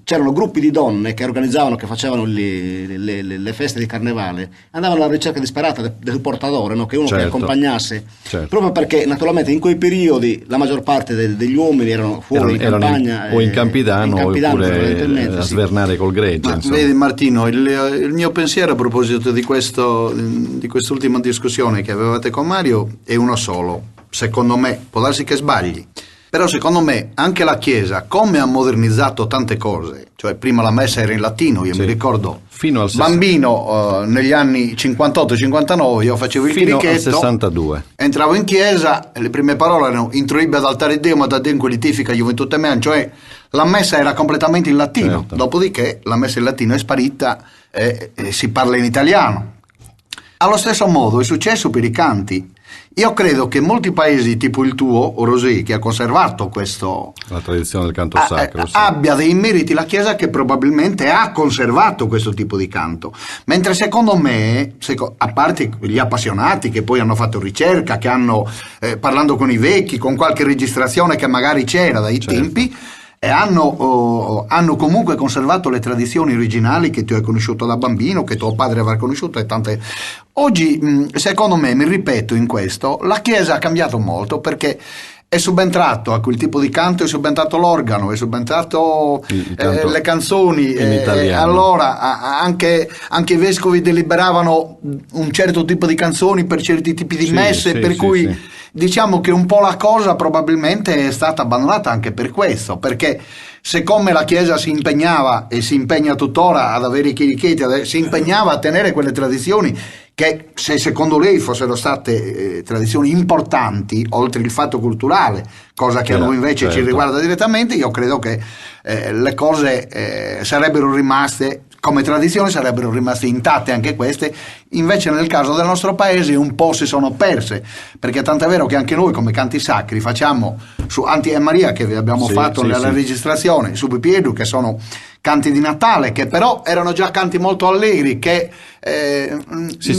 c'erano gruppi di donne che organizzavano, che facevano le feste di Carnevale, andavano alla ricerca disperata del portatore, no? Che uno che accompagnasse, proprio perché naturalmente in quei periodi la maggior parte degli uomini erano fuori in campagna o in Campidano oppure a svernare col gregge. Vedi Martino, il mio pensiero a proposito di quest'ultima discussione che avevate con Mario è uno solo. Secondo me, può darsi che sbagli, però secondo me anche la Chiesa, come ha modernizzato tante cose, cioè prima la messa era in latino, io mi ricordo fino al bambino negli anni 58-59 io facevo il fino chirichetto, al 62 entravo in chiesa e le prime parole erano introibbe ad altare Dio ma da Dio litifica gioventù temean, cioè la messa era completamente in latino, certo. Dopodiché la messa in latino è sparita e si parla in italiano. Allo stesso modo è successo per i canti. Io credo che molti paesi tipo il tuo, Rosì, che ha conservato la tradizione del canto sacro, sì, abbia dei meriti la Chiesa che probabilmente ha conservato questo tipo di canto, mentre secondo me, a parte gli appassionati che poi hanno fatto ricerca, che hanno parlando con i vecchi, con qualche registrazione che magari c'era dai tempi, e hanno comunque conservato le tradizioni originali che tu hai conosciuto da bambino, che tuo padre avrà conosciuto e tante. Oggi, secondo me, mi ripeto in questo, la Chiesa ha cambiato molto perché è subentrato a quel tipo di canto, è subentrato l'organo, è subentrato le canzoni, allora anche i vescovi deliberavano un certo tipo di canzoni per certi tipi di messe, per cui diciamo che un po' la cosa probabilmente è stata abbandonata anche per questo, perché siccome la Chiesa si impegnava e si impegna tuttora ad avere i chierichetti, si impegnava a tenere quelle tradizioni che, se secondo lei fossero state tradizioni importanti, oltre il fatto culturale, cosa che a noi invece ci riguarda direttamente, io credo che le cose sarebbero rimaste come tradizioni, sarebbero rimaste intatte anche queste. Invece nel caso del nostro paese un po' si sono perse, perché tant'è vero che anche noi come canti sacri facciamo su Anti e Maria, che vi abbiamo fatto nella registrazione, su Pipiedu, che sono canti di Natale, che però erano già canti molto allegri, che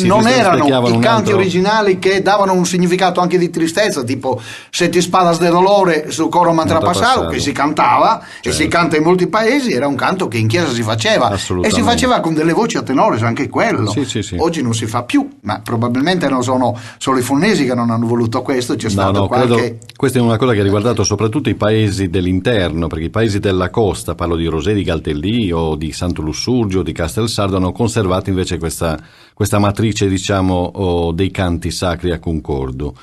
non erano i canti originali che davano un significato anche di tristezza, tipo Sette Spadas de Dolore su Coro Mantrapassaro, che si cantava e si canta in molti paesi, era un canto che in chiesa si faceva e si faceva con delle voci a tenore, anche quello. Oggi non si fa più, ma probabilmente non sono solo i fornesi che non hanno voluto questo, c'è stato qualche... Questa è una cosa che ha riguardato soprattutto i paesi dell'interno, perché i paesi della costa, parlo di Rosè, di Galtellì o di Santo Lussurgio, di Castelsardo, hanno conservato invece questa matrice, diciamo, dei canti sacri a concordo.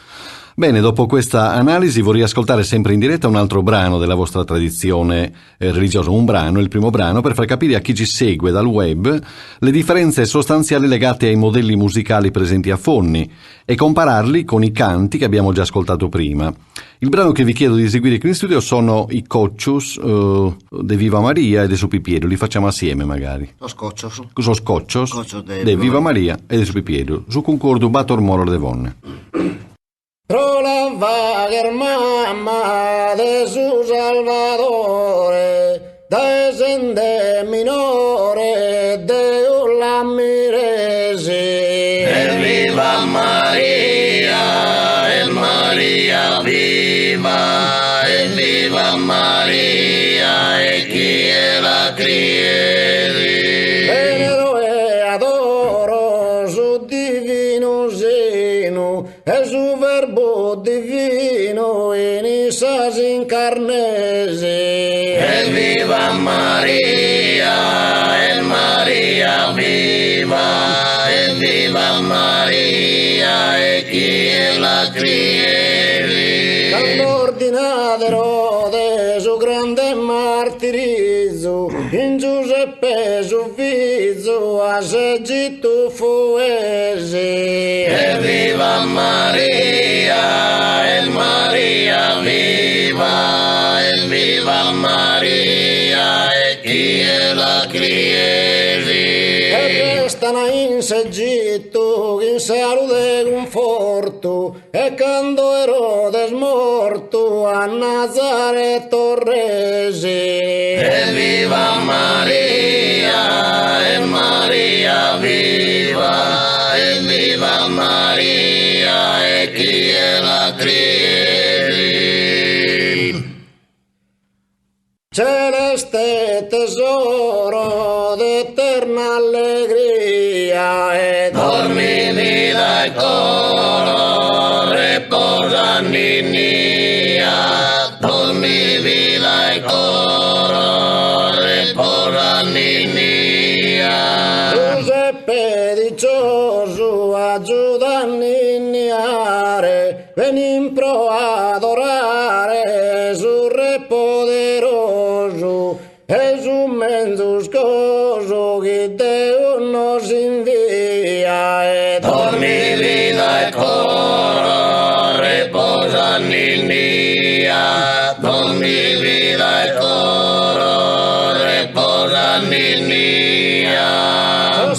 Bene, dopo questa analisi vorrei ascoltare sempre in diretta un altro brano della vostra tradizione religiosa, il primo brano, per far capire a chi ci segue dal web le differenze sostanziali legate ai modelli musicali presenti a Fonni e compararli con i canti che abbiamo già ascoltato prima. Il brano che vi chiedo di eseguire qui in studio sono i Coccius de Viva Maria e de Su Pipiedu. Li facciamo assieme magari. Los Coccios de Viva Maria e de Su Pipiedu. Su concordo Bator Moror de Vonne. Pro la vager mamma de su Salvatore, da esende minore de la miresi. E viva Maria, e Maria viva, e viva Maria, e chi è la crieri. Venero e adoro su divino seno, e su verbo divino in issa si incarnesi. E viva Maria, e Maria viva, e viva Maria, e chi è la crieri. Dall'ordinato Erode su grande martirizzo, in Giuseppe su Vizzo a Segitto fuesi. E viva Maria, e Maria viva, e viva Maria, e chi è la crieri. E restano in Segitto in salute e conforto, e quando Erode morto a Nazaretto resi. E viva Maria, e Maria viva, e viva Maria, e chi è la crieri. Celeste tesoro d'eterna allegria, e Dormimi dal coro, riposa Ninnia. Dormimi dal coro, riposa Ninnia. Giuseppe diccioso aiuta a ninniare, venim pro adorare su Re poderoso e su mezzo scoso che Dio nos invia. E Dormimi dal coro, riposa Ninnia. Dormimi dal coro, riposa Ninnia.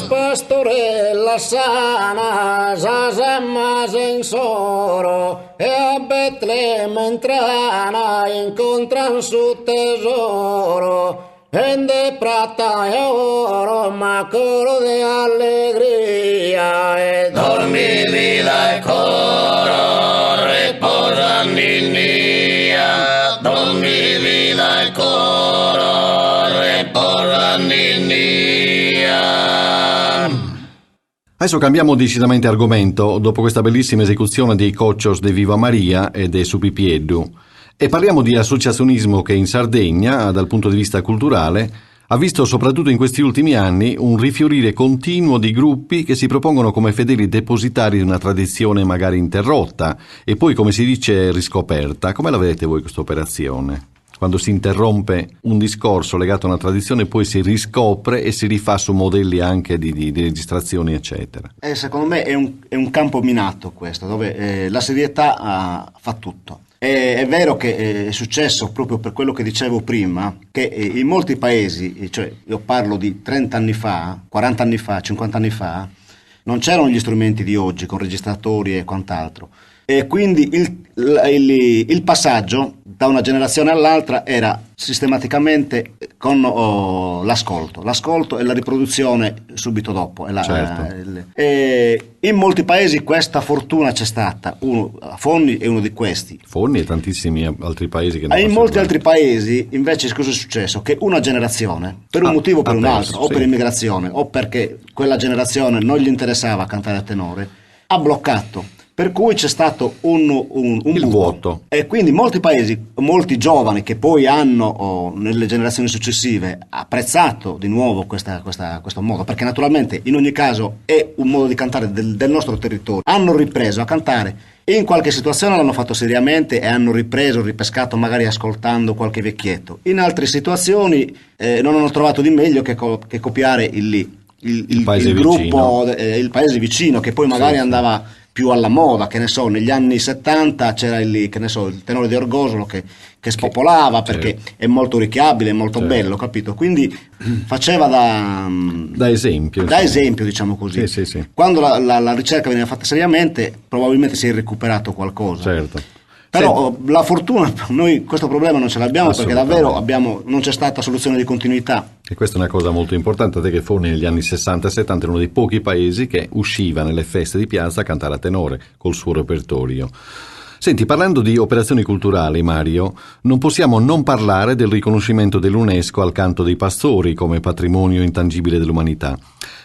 Pastorella Lassana, Sasamma Sensoro, e a Betlemme entrana, incontran su tesoro. Vende prata e oro, ma coro di allegria, e dormi vida e coro, riposa Ninnia, dormi vida e coro, riposa Ninnia. Adesso cambiamo decisamente argomento dopo questa bellissima esecuzione dei Coccios de Viva Maria e dei Supipieddu. E parliamo di associazionismo che in Sardegna, dal punto di vista culturale, ha visto soprattutto in questi ultimi anni un rifiorire continuo di gruppi che si propongono come fedeli depositari di una tradizione magari interrotta e poi, come si dice, riscoperta. Come la vedete voi questa operazione? Quando si interrompe un discorso legato a una tradizione, poi si riscopre e si rifà su modelli anche di registrazioni, eccetera. Secondo me è un campo minato questo, dove la serietà fa tutto. È vero che è successo proprio per quello che dicevo prima, che in molti paesi, cioè io parlo di 30 anni fa, 40 anni fa, 50 anni fa, non c'erano gli strumenti di oggi con registratori e quant'altro. E quindi il passaggio da una generazione all'altra era sistematicamente con l'ascolto e la riproduzione subito dopo. E in molti paesi questa fortuna c'è stata. Fonni è uno di questi. Fonni e tantissimi altri paesi che non in molti altri paesi invece cosa è successo? Che una generazione, per un motivo o per un altro, o per immigrazione o perché quella generazione non gli interessava cantare a tenore, ha bloccato. Per cui c'è stato un vuoto. E quindi molti paesi, molti giovani che poi hanno nelle generazioni successive apprezzato di nuovo questo modo, perché naturalmente in ogni caso è un modo di cantare del nostro territorio, hanno ripreso a cantare e in qualche situazione l'hanno fatto seriamente e hanno ripescato magari ascoltando qualche vecchietto. In altre situazioni non hanno trovato di meglio che copiare il gruppo, il paese vicino che poi magari andava più alla moda, che ne so, negli anni 70 c'era il tenore di Orgosolo che spopolava perché è molto orecchiabile, è molto bello, capito? Quindi faceva da esempio, diciamo così. Sì. Quando la ricerca veniva fatta seriamente, probabilmente si è recuperato qualcosa. Certo. Però la fortuna, noi questo problema non ce l'abbiamo perché davvero non c'è stata soluzione di continuità. E questa è una cosa molto importante, che Fonni negli anni 60 e 70 era uno dei pochi paesi che usciva nelle feste di piazza a cantare a tenore col suo repertorio. Senti, parlando di operazioni culturali, Mario, non possiamo non parlare del riconoscimento dell'UNESCO al canto dei pastori come patrimonio intangibile dell'umanità.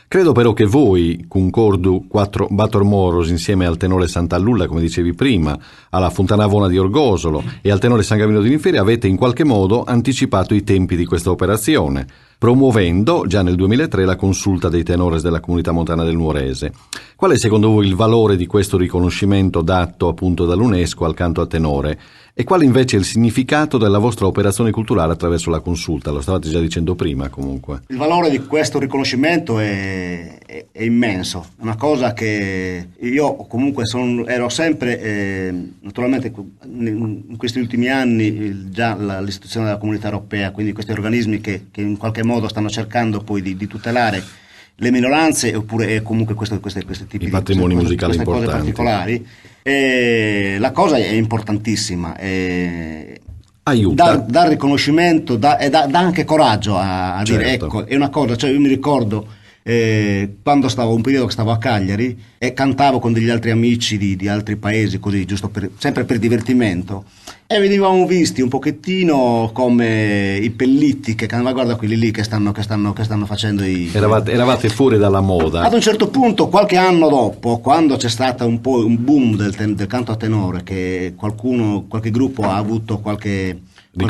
Credo però che voi, Concordu 4 Bator Moros, insieme al tenore Sant'Allulla, come dicevi prima, alla Fontanavona di Orgosolo e al tenore San Gavino di Ninferi, avete in qualche modo anticipato i tempi di questa operazione, promuovendo già nel 2003 la consulta dei tenores della comunità montana del Nuorese. Qual è secondo voi il valore di questo riconoscimento dato appunto dall'UNESCO al canto a tenore? E qual invece è il significato della vostra operazione culturale attraverso la consulta? Lo stavate già dicendo prima comunque. Il valore di questo riconoscimento è immenso, è una cosa che io comunque ero sempre, naturalmente in questi ultimi anni già l'istituzione della comunità europea, quindi questi organismi che in qualche modo stanno cercando poi di tutelare le minoranze oppure comunque questi tipi di patrimoni musicali cose particolari. La cosa è importantissima, aiuta, dà riconoscimento e dà anche coraggio a dire ecco, è una cosa, cioè io mi ricordo quando un periodo che stavo a Cagliari e cantavo con degli altri amici di altri paesi, così giusto sempre per divertimento, e venivamo visti un pochettino come i pellitti che guarda quelli lì che stanno facendo eravate fuori dalla moda. Ad un certo punto, qualche anno dopo, quando c'è stato un po' un boom del canto a tenore, che qualche gruppo ha avuto qualche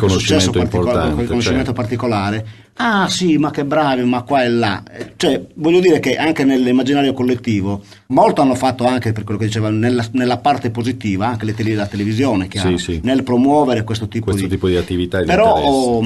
successo riconoscimento particolare, sì, ma che bravi, ma qua e là, cioè voglio dire che anche nell'immaginario collettivo molto hanno fatto anche per quello che diceva nella parte positiva, anche la televisione, chiaro, nel promuovere questo tipo di attività. Però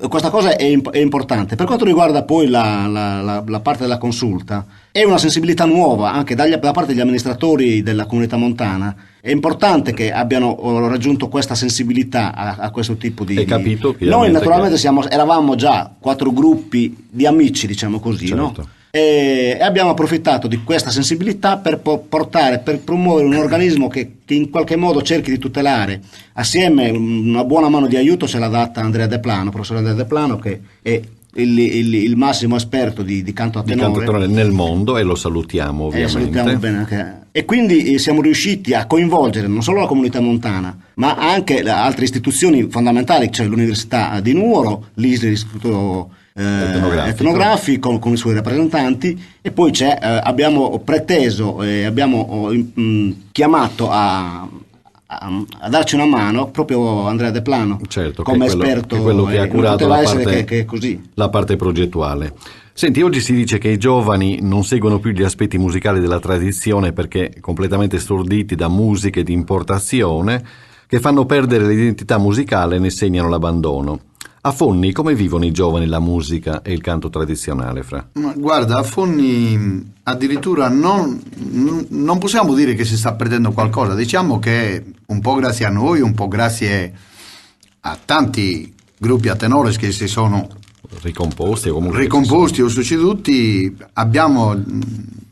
questa cosa è importante. Per quanto riguarda poi la parte della consulta, è una sensibilità nuova anche da parte degli amministratori della comunità montana. È importante che abbiano raggiunto questa sensibilità a questo tipo di... capito? Noi naturalmente eravamo già 4 gruppi di amici, diciamo così, no? e abbiamo approfittato di questa sensibilità per per promuovere un organismo che in qualche modo cerchi di tutelare. Assieme una buona mano di aiuto ce l'ha data Andrea De Plano, professor Andrea De Plano, che è il massimo esperto di canto a tenore nel mondo, e lo salutiamo ovviamente. Salutiamo bene. E quindi siamo riusciti a coinvolgere non solo la comunità montana, ma anche altre istituzioni fondamentali, cioè l'Università di Nuoro, l'ISLE, l'Istituto etnografico con i suoi rappresentanti, e poi abbiamo preteso e abbiamo chiamato a darci una mano proprio Andrea De Plano, certo, come esperto, quello che ha curato la parte progettuale. Senti, oggi si dice che i giovani non seguono più gli aspetti musicali della tradizione perché completamente storditi da musiche di importazione che fanno perdere l'identità musicale e ne segnano l'abbandono. A Fonni come vivono i giovani la musica e il canto tradizionale, Fra? Guarda, a Fonni addirittura non possiamo dire che si sta perdendo qualcosa, diciamo che un po' grazie a noi, un po' grazie a tanti gruppi a tenore che si sono ricomposti o succeduti, abbiamo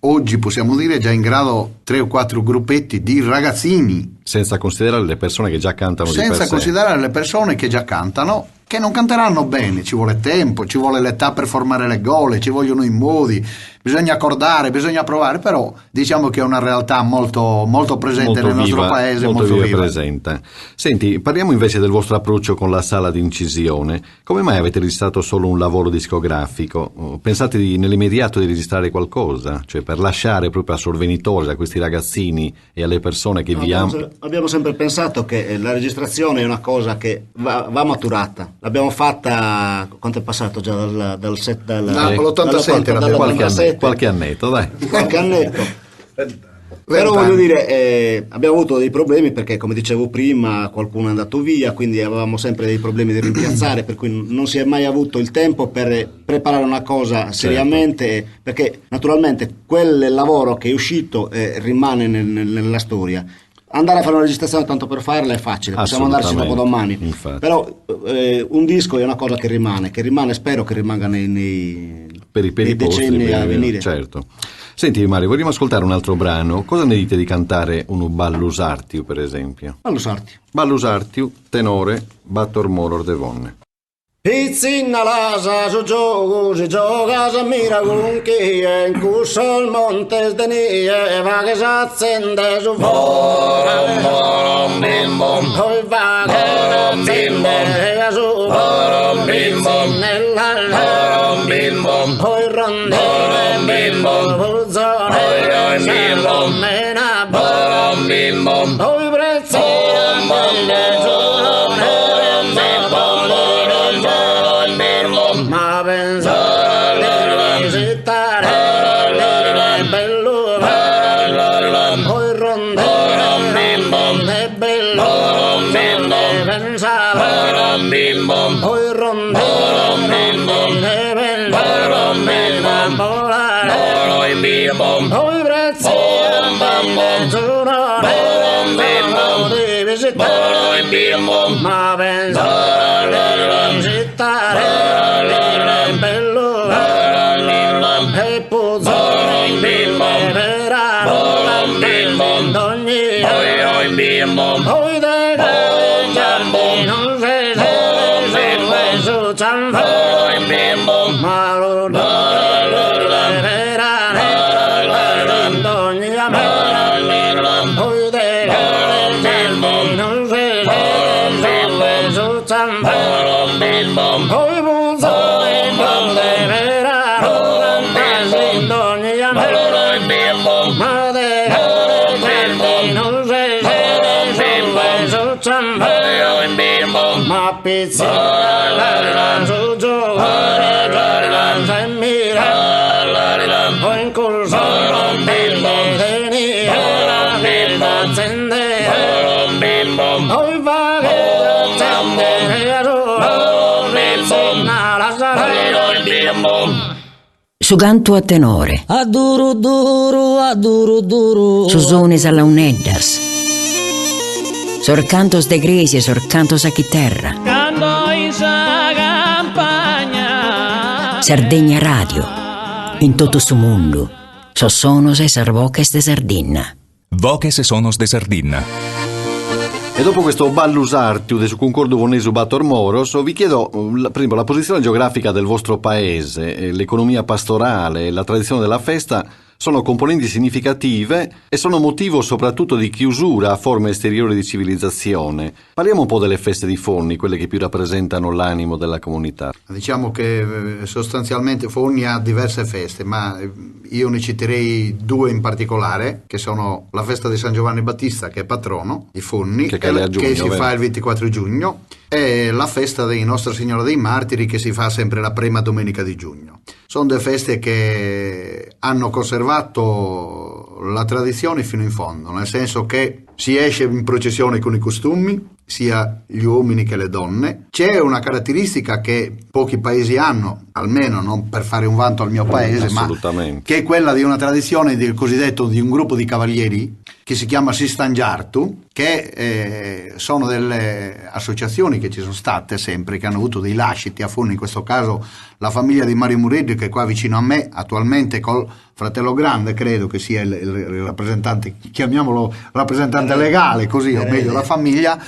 oggi, possiamo dire, già in grado 3 o 4 gruppetti di ragazzini, senza considerare le persone che già cantano senza considerare le persone che già cantano, che non canteranno bene, ci vuole tempo, ci vuole l'età per formare le gole, ci vogliono i modi, bisogna accordare, bisogna provare, però diciamo che è una realtà molto, molto presente nel nostro paese, molto viva. Presente. Senti, parliamo invece del vostro approccio con la sala di incisione. Come mai avete registrato solo un lavoro discografico? Pensate nell'immediato di registrare qualcosa? Cioè per lasciare proprio a sorvenitori, a questi ragazzini e alle persone che vi amano? Abbiamo sempre pensato che la registrazione è una cosa che va maturata. L'abbiamo fatta, quanto è passato già dall'87, qualche annetto, dai. Qualche annetto. Però voglio dire, abbiamo avuto dei problemi perché, come dicevo prima, qualcuno è andato via, quindi avevamo sempre dei problemi di rimpiazzare, per cui non si è mai avuto il tempo per preparare una cosa seriamente, certo. Perché naturalmente quel lavoro che è uscito rimane nella storia. Andare a fare una registrazione tanto per farla è facile, possiamo andarci dopo domani. Infatti. Però un disco è una cosa che rimane, spero che rimanga nei decenni a venire. Certo. Senti Mario, vogliamo ascoltare un altro brano? Cosa ne dite di cantare un Ballus Artiu, per esempio? Ballus Artiu, tenore, Battor Molor de Vonne. Pizzina lasa su gioco, si gioca, si mira con chi è in cusso il monte sdenie, va che si accende su fuori, poi va che si accende su fuori, poi rondine, poi zone, mena, poi prezzi, ma pensare di visitare bello, poi rondine è bello, pensare poi rondine è bello, volare poi prezzi sono di visitare, ma pensare di visitare bello e puzzone verano d'ogni poi dei giorni non si su cianfo ma lo verano d'ogni amore poi dei giorni non si su cianfo poi puzzone verano d'ogni amore ma dei giorni non si su cianfo ma pizzina su giocare se mira poi in corso venire accendere poi va che accendere la sarà Su canto a tenore Aduru duru su zones alla uneddas sor cantos de gresie sor cantos a chitarra Canto in sa campagna Sardegna Radio, In tutto sto mondo, sono ses voces de Sardegna. Voces sonos de Sardegna. E dopo questo ballusartiu de su concordo vonesu Bator Moros, vi chiedo prima la posizione geografica del vostro paese, l'economia pastorale, la tradizione della festa sono componenti significative e sono motivo soprattutto di chiusura a forme esteriori di civilizzazione. Parliamo un po' delle feste di Fonni, quelle che più rappresentano l'animo della comunità. Diciamo che sostanzialmente Fonni ha diverse feste, ma io ne citerei due in particolare, che sono la festa di San Giovanni Battista, che è patrono di Fonni, che si fa il 24 giugno, e la festa di Nostra Signora dei Martiri, che si fa sempre la prima domenica di giugno. Sono due feste che hanno conservato la tradizione fino in fondo, nel senso che si esce in processione con i costumi, sia gli uomini che le donne. C'è una caratteristica che pochi paesi hanno, almeno non per fare un vanto al mio paese, ma che è quella di una tradizione del cosiddetto di un gruppo di cavalieri che si chiama Sistangiartu, che sono delle associazioni che ci sono state sempre, che hanno avuto dei lasciti a Fonni, in questo caso la famiglia di Mario Mureddi, che è qua vicino a me attualmente col fratello grande, credo che sia il rappresentante, chiamiamolo rappresentante legale, così, o meglio la famiglia,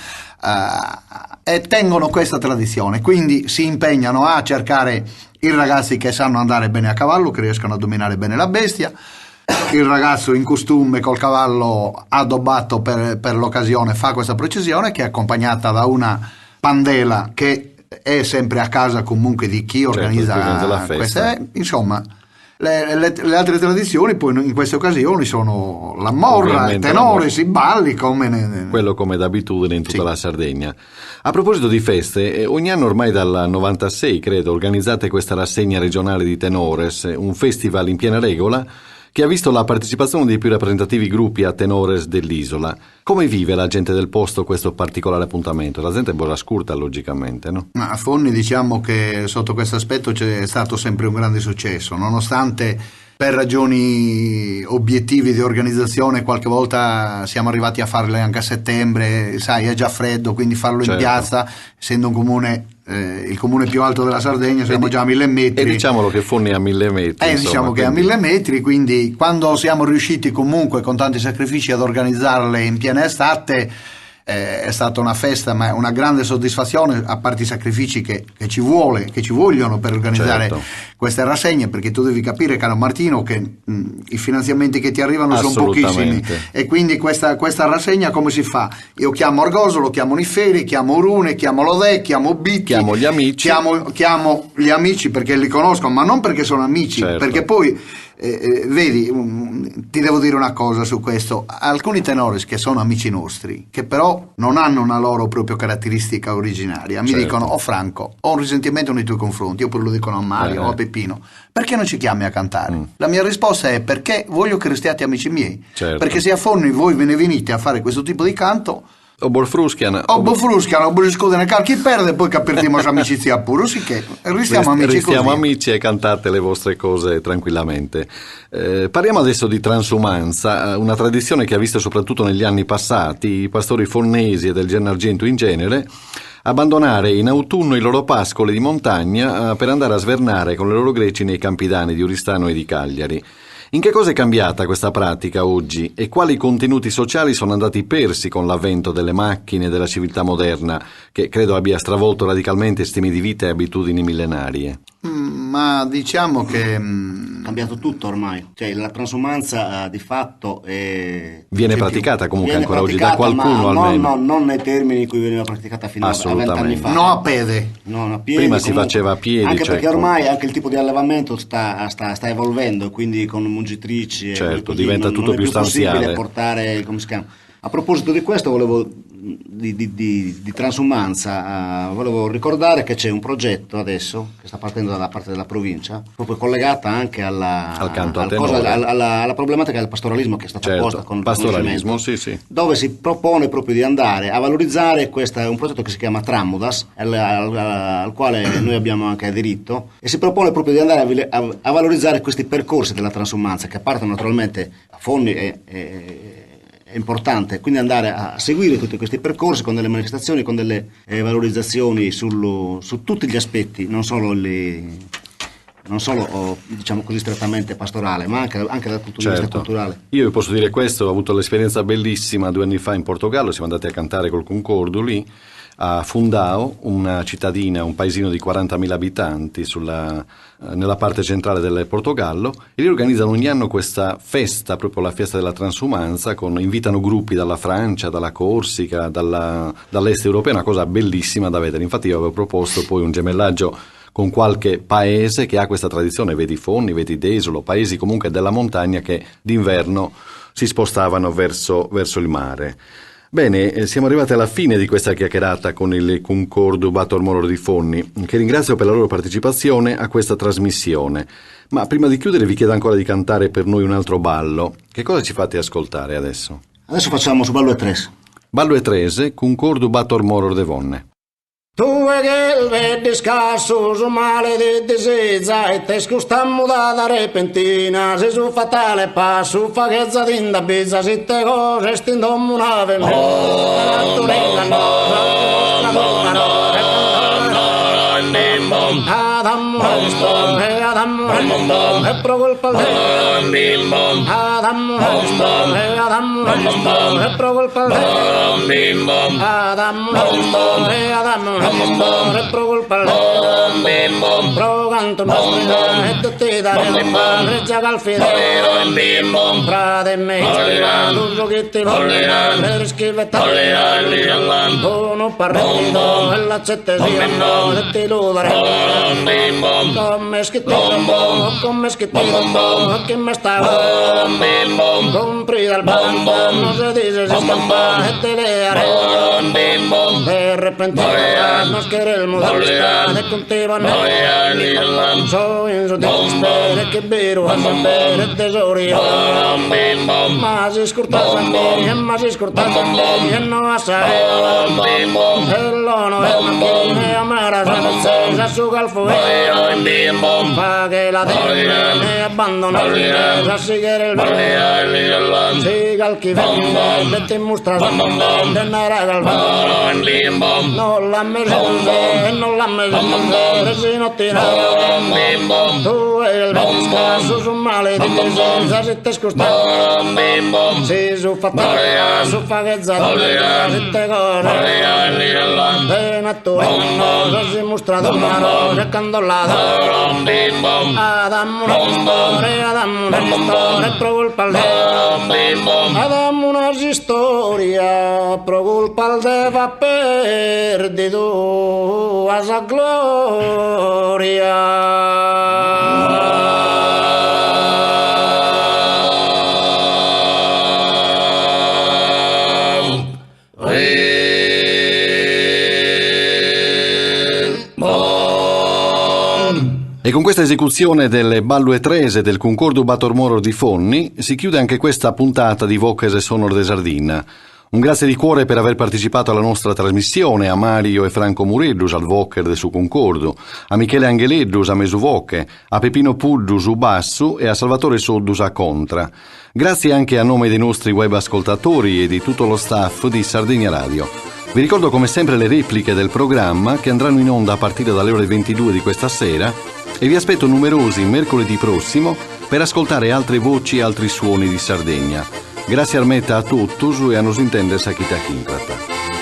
e tengono questa tradizione, quindi si impegnano a cercare i ragazzi che sanno andare bene a cavallo, che riescono a dominare bene la bestia, il ragazzo in costume col cavallo addobbato per l'occasione fa questa processione, che è accompagnata da una pandela che è sempre a casa comunque di chi organizza la festa. Queste, insomma. Le altre tradizioni poi in queste occasioni sono la morra, il tenore, si balli come quello come d'abitudine in tutta la Sardegna. A proposito di feste, ogni anno ormai dal 96 credo organizzate questa rassegna regionale di tenores, un festival in piena regola che ha visto la partecipazione dei più rappresentativi gruppi a tenores dell'isola. Come vive la gente del posto questo particolare appuntamento? La gente è borrascurta, logicamente, no? Ma a Fonni diciamo che sotto questo aspetto c'è stato sempre un grande successo, nonostante per ragioni obiettivi di organizzazione qualche volta siamo arrivati a farle anche a settembre, sai, è già freddo, quindi farlo in piazza, essendo un comune, il comune più alto della Sardegna, siamo già a 1000 metri. E diciamolo che Fonni è a 1000 metri. Insomma, diciamo che è a 1000 metri, quindi quando siamo riusciti comunque con tanti sacrifici ad organizzarle in piena estate, è stata una festa, ma una grande soddisfazione, a parte i sacrifici che ci vogliono per organizzare queste rassegne, perché tu devi capire, caro Martino, che i finanziamenti che ti arrivano sono pochissimi, e quindi questa rassegna come si fa? Io chiamo Argosolo, chiamo Niferi, chiamo Urune, chiamo Lodè, chiamo Bitti, chiamo gli amici, chiamo gli amici perché li conosco, ma non perché sono amici, perché poi vedi, ti devo dire una cosa su questo: alcuni tenores che sono amici nostri, che però non hanno una loro proprio caratteristica originaria, mi dicono: oh Franco, ho un risentimento nei tuoi confronti, oppure lo dicono a Mario o a Peppino, perché non ci chiami a cantare? La mia risposta è: perché voglio che restiate amici miei, perché se a Fonni voi ve ne venite a fare questo tipo di canto, o Borfruschian o Briscudene, chi perde poi capiremo amicizia pure, sì, che restiamo amici e cantate le vostre cose tranquillamente. Parliamo adesso di transumanza, una tradizione che ha visto soprattutto negli anni passati i pastori fonnesi e del Gennargentu in genere abbandonare in autunno i loro pascoli di montagna per andare a svernare con le loro greci nei Campidani di Oristano e di Cagliari. In che cosa è cambiata questa pratica oggi e quali contenuti sociali sono andati persi con l'avvento delle macchine e della civiltà moderna, che credo abbia stravolto radicalmente stili di vita e abitudini millenarie? Ma diciamo che cambiato tutto ormai, cioè la transumanza di fatto viene praticata comunque ancora oggi da qualcuno, ma almeno non nei termini in cui veniva praticata fino a 20 anni fa. No, a piede. No, a piedi. Prima si faceva a piedi, anche perché ormai anche il tipo di allevamento sta evolvendo, quindi con mungitrici diventa tutto più stanziale. Non è possibile portare, come si chiama. A proposito di questo, volevo di transumanza, volevo ricordare che c'è un progetto adesso che sta partendo da parte della provincia, proprio collegata anche alla problematica del pastoralismo che è stata posta con il pastoralismo, dove si propone proprio di andare a valorizzare un progetto che si chiama Tramudas, al quale noi abbiamo anche aderito, e si propone proprio di andare a valorizzare questi percorsi della transumanza che partono naturalmente a Fonni è importante, quindi andare a seguire tutti questi percorsi con delle manifestazioni, con delle valorizzazioni su tutti gli aspetti, non solo non solo diciamo così strettamente pastorale, ma anche dal punto di vista culturale. Io vi posso dire questo, ho avuto l'esperienza bellissima 2 anni fa in Portogallo, siamo andati a cantare col Concordo lì, a Fundao, una cittadina, un paesino di 40.000 abitanti nella parte centrale del Portogallo, e lì organizzano ogni anno questa festa, proprio la festa della transumanza, invitano gruppi dalla Francia, dalla Corsica, dall'est europeo, una cosa bellissima da vedere. Infatti io avevo proposto poi un gemellaggio con qualche paese che ha questa tradizione, vedi Fonni, vedi Desolo, paesi comunque della montagna che d'inverno si spostavano verso il mare. Bene, siamo arrivati alla fine di questa chiacchierata con il Concordo Bator Moror di Fonni, che ringrazio per la loro partecipazione a questa trasmissione. Ma prima di chiudere vi chiedo ancora di cantare per noi un altro ballo. Che cosa ci fate ascoltare adesso? Adesso facciamo su Ballo e Tres. Ballo e Trese, Concordo Bator Moror de Vonne. Tu che il vedi scarso, su male di disezza, e te scustammo da repentina, se su fatale passo, fa che zatinda bizza, se te cose stindommo una vemena, e pro colpa del e pro colpa del e pro colpa pro canto e tutti da reggia calfide frate me tutto che ti voglio per scrivetta uno parrendo e la cette sia e ti lo darei come schittino che me stava compri dal bando non si dice si scampa e te le aree de repente no queremos amistad e contigo soy in su desespero che vero a sapere tesori ma si scurtata e non a sai e l'ono è macchina e amara senza su calfo fa che la terra e abbandona a seguire il vento si calchi vende e ti mostra de nara galvano non la merce non la merce si nottina tu e il vento su male di presenza si te scosta si su fatale su faghezza si te cose de natura si mostra domano se candollata Adam una storia pro colpa de va perdido a sa E con questa esecuzione del Ballo e Trese del Concordo Bator Moror di Fonni si chiude anche questa puntata di Voces e Sonor de Sardina. Un grazie di cuore per aver partecipato alla nostra trasmissione a Mario e Franco Mureddus al Vocer de su Concordo, a Michele Angeleddus a Mesu Voce, a Pepino Puddus u Bassu e a Salvatore Soddus a Contra. Grazie anche a nome dei nostri web ascoltatori e di tutto lo staff di Sardegna Radio. Vi ricordo come sempre le repliche del programma che andranno in onda a partire dalle ore 22 di questa sera e vi aspetto numerosi mercoledì prossimo per ascoltare altre voci e altri suoni di Sardegna. Grazie Armetta a tutti e a nos intendersi a Chita Kinkrata.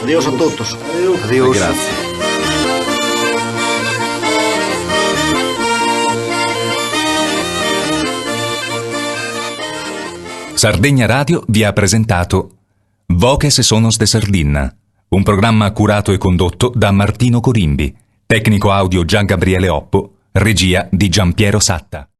Adios a tutti. Adios. Grazie. Sardegna Radio vi ha presentato Voces e Sonos de Sardinna, un programma curato e condotto da Martino Corimbi, tecnico audio Gian Gabriele Oppo, regia di Giampiero Satta.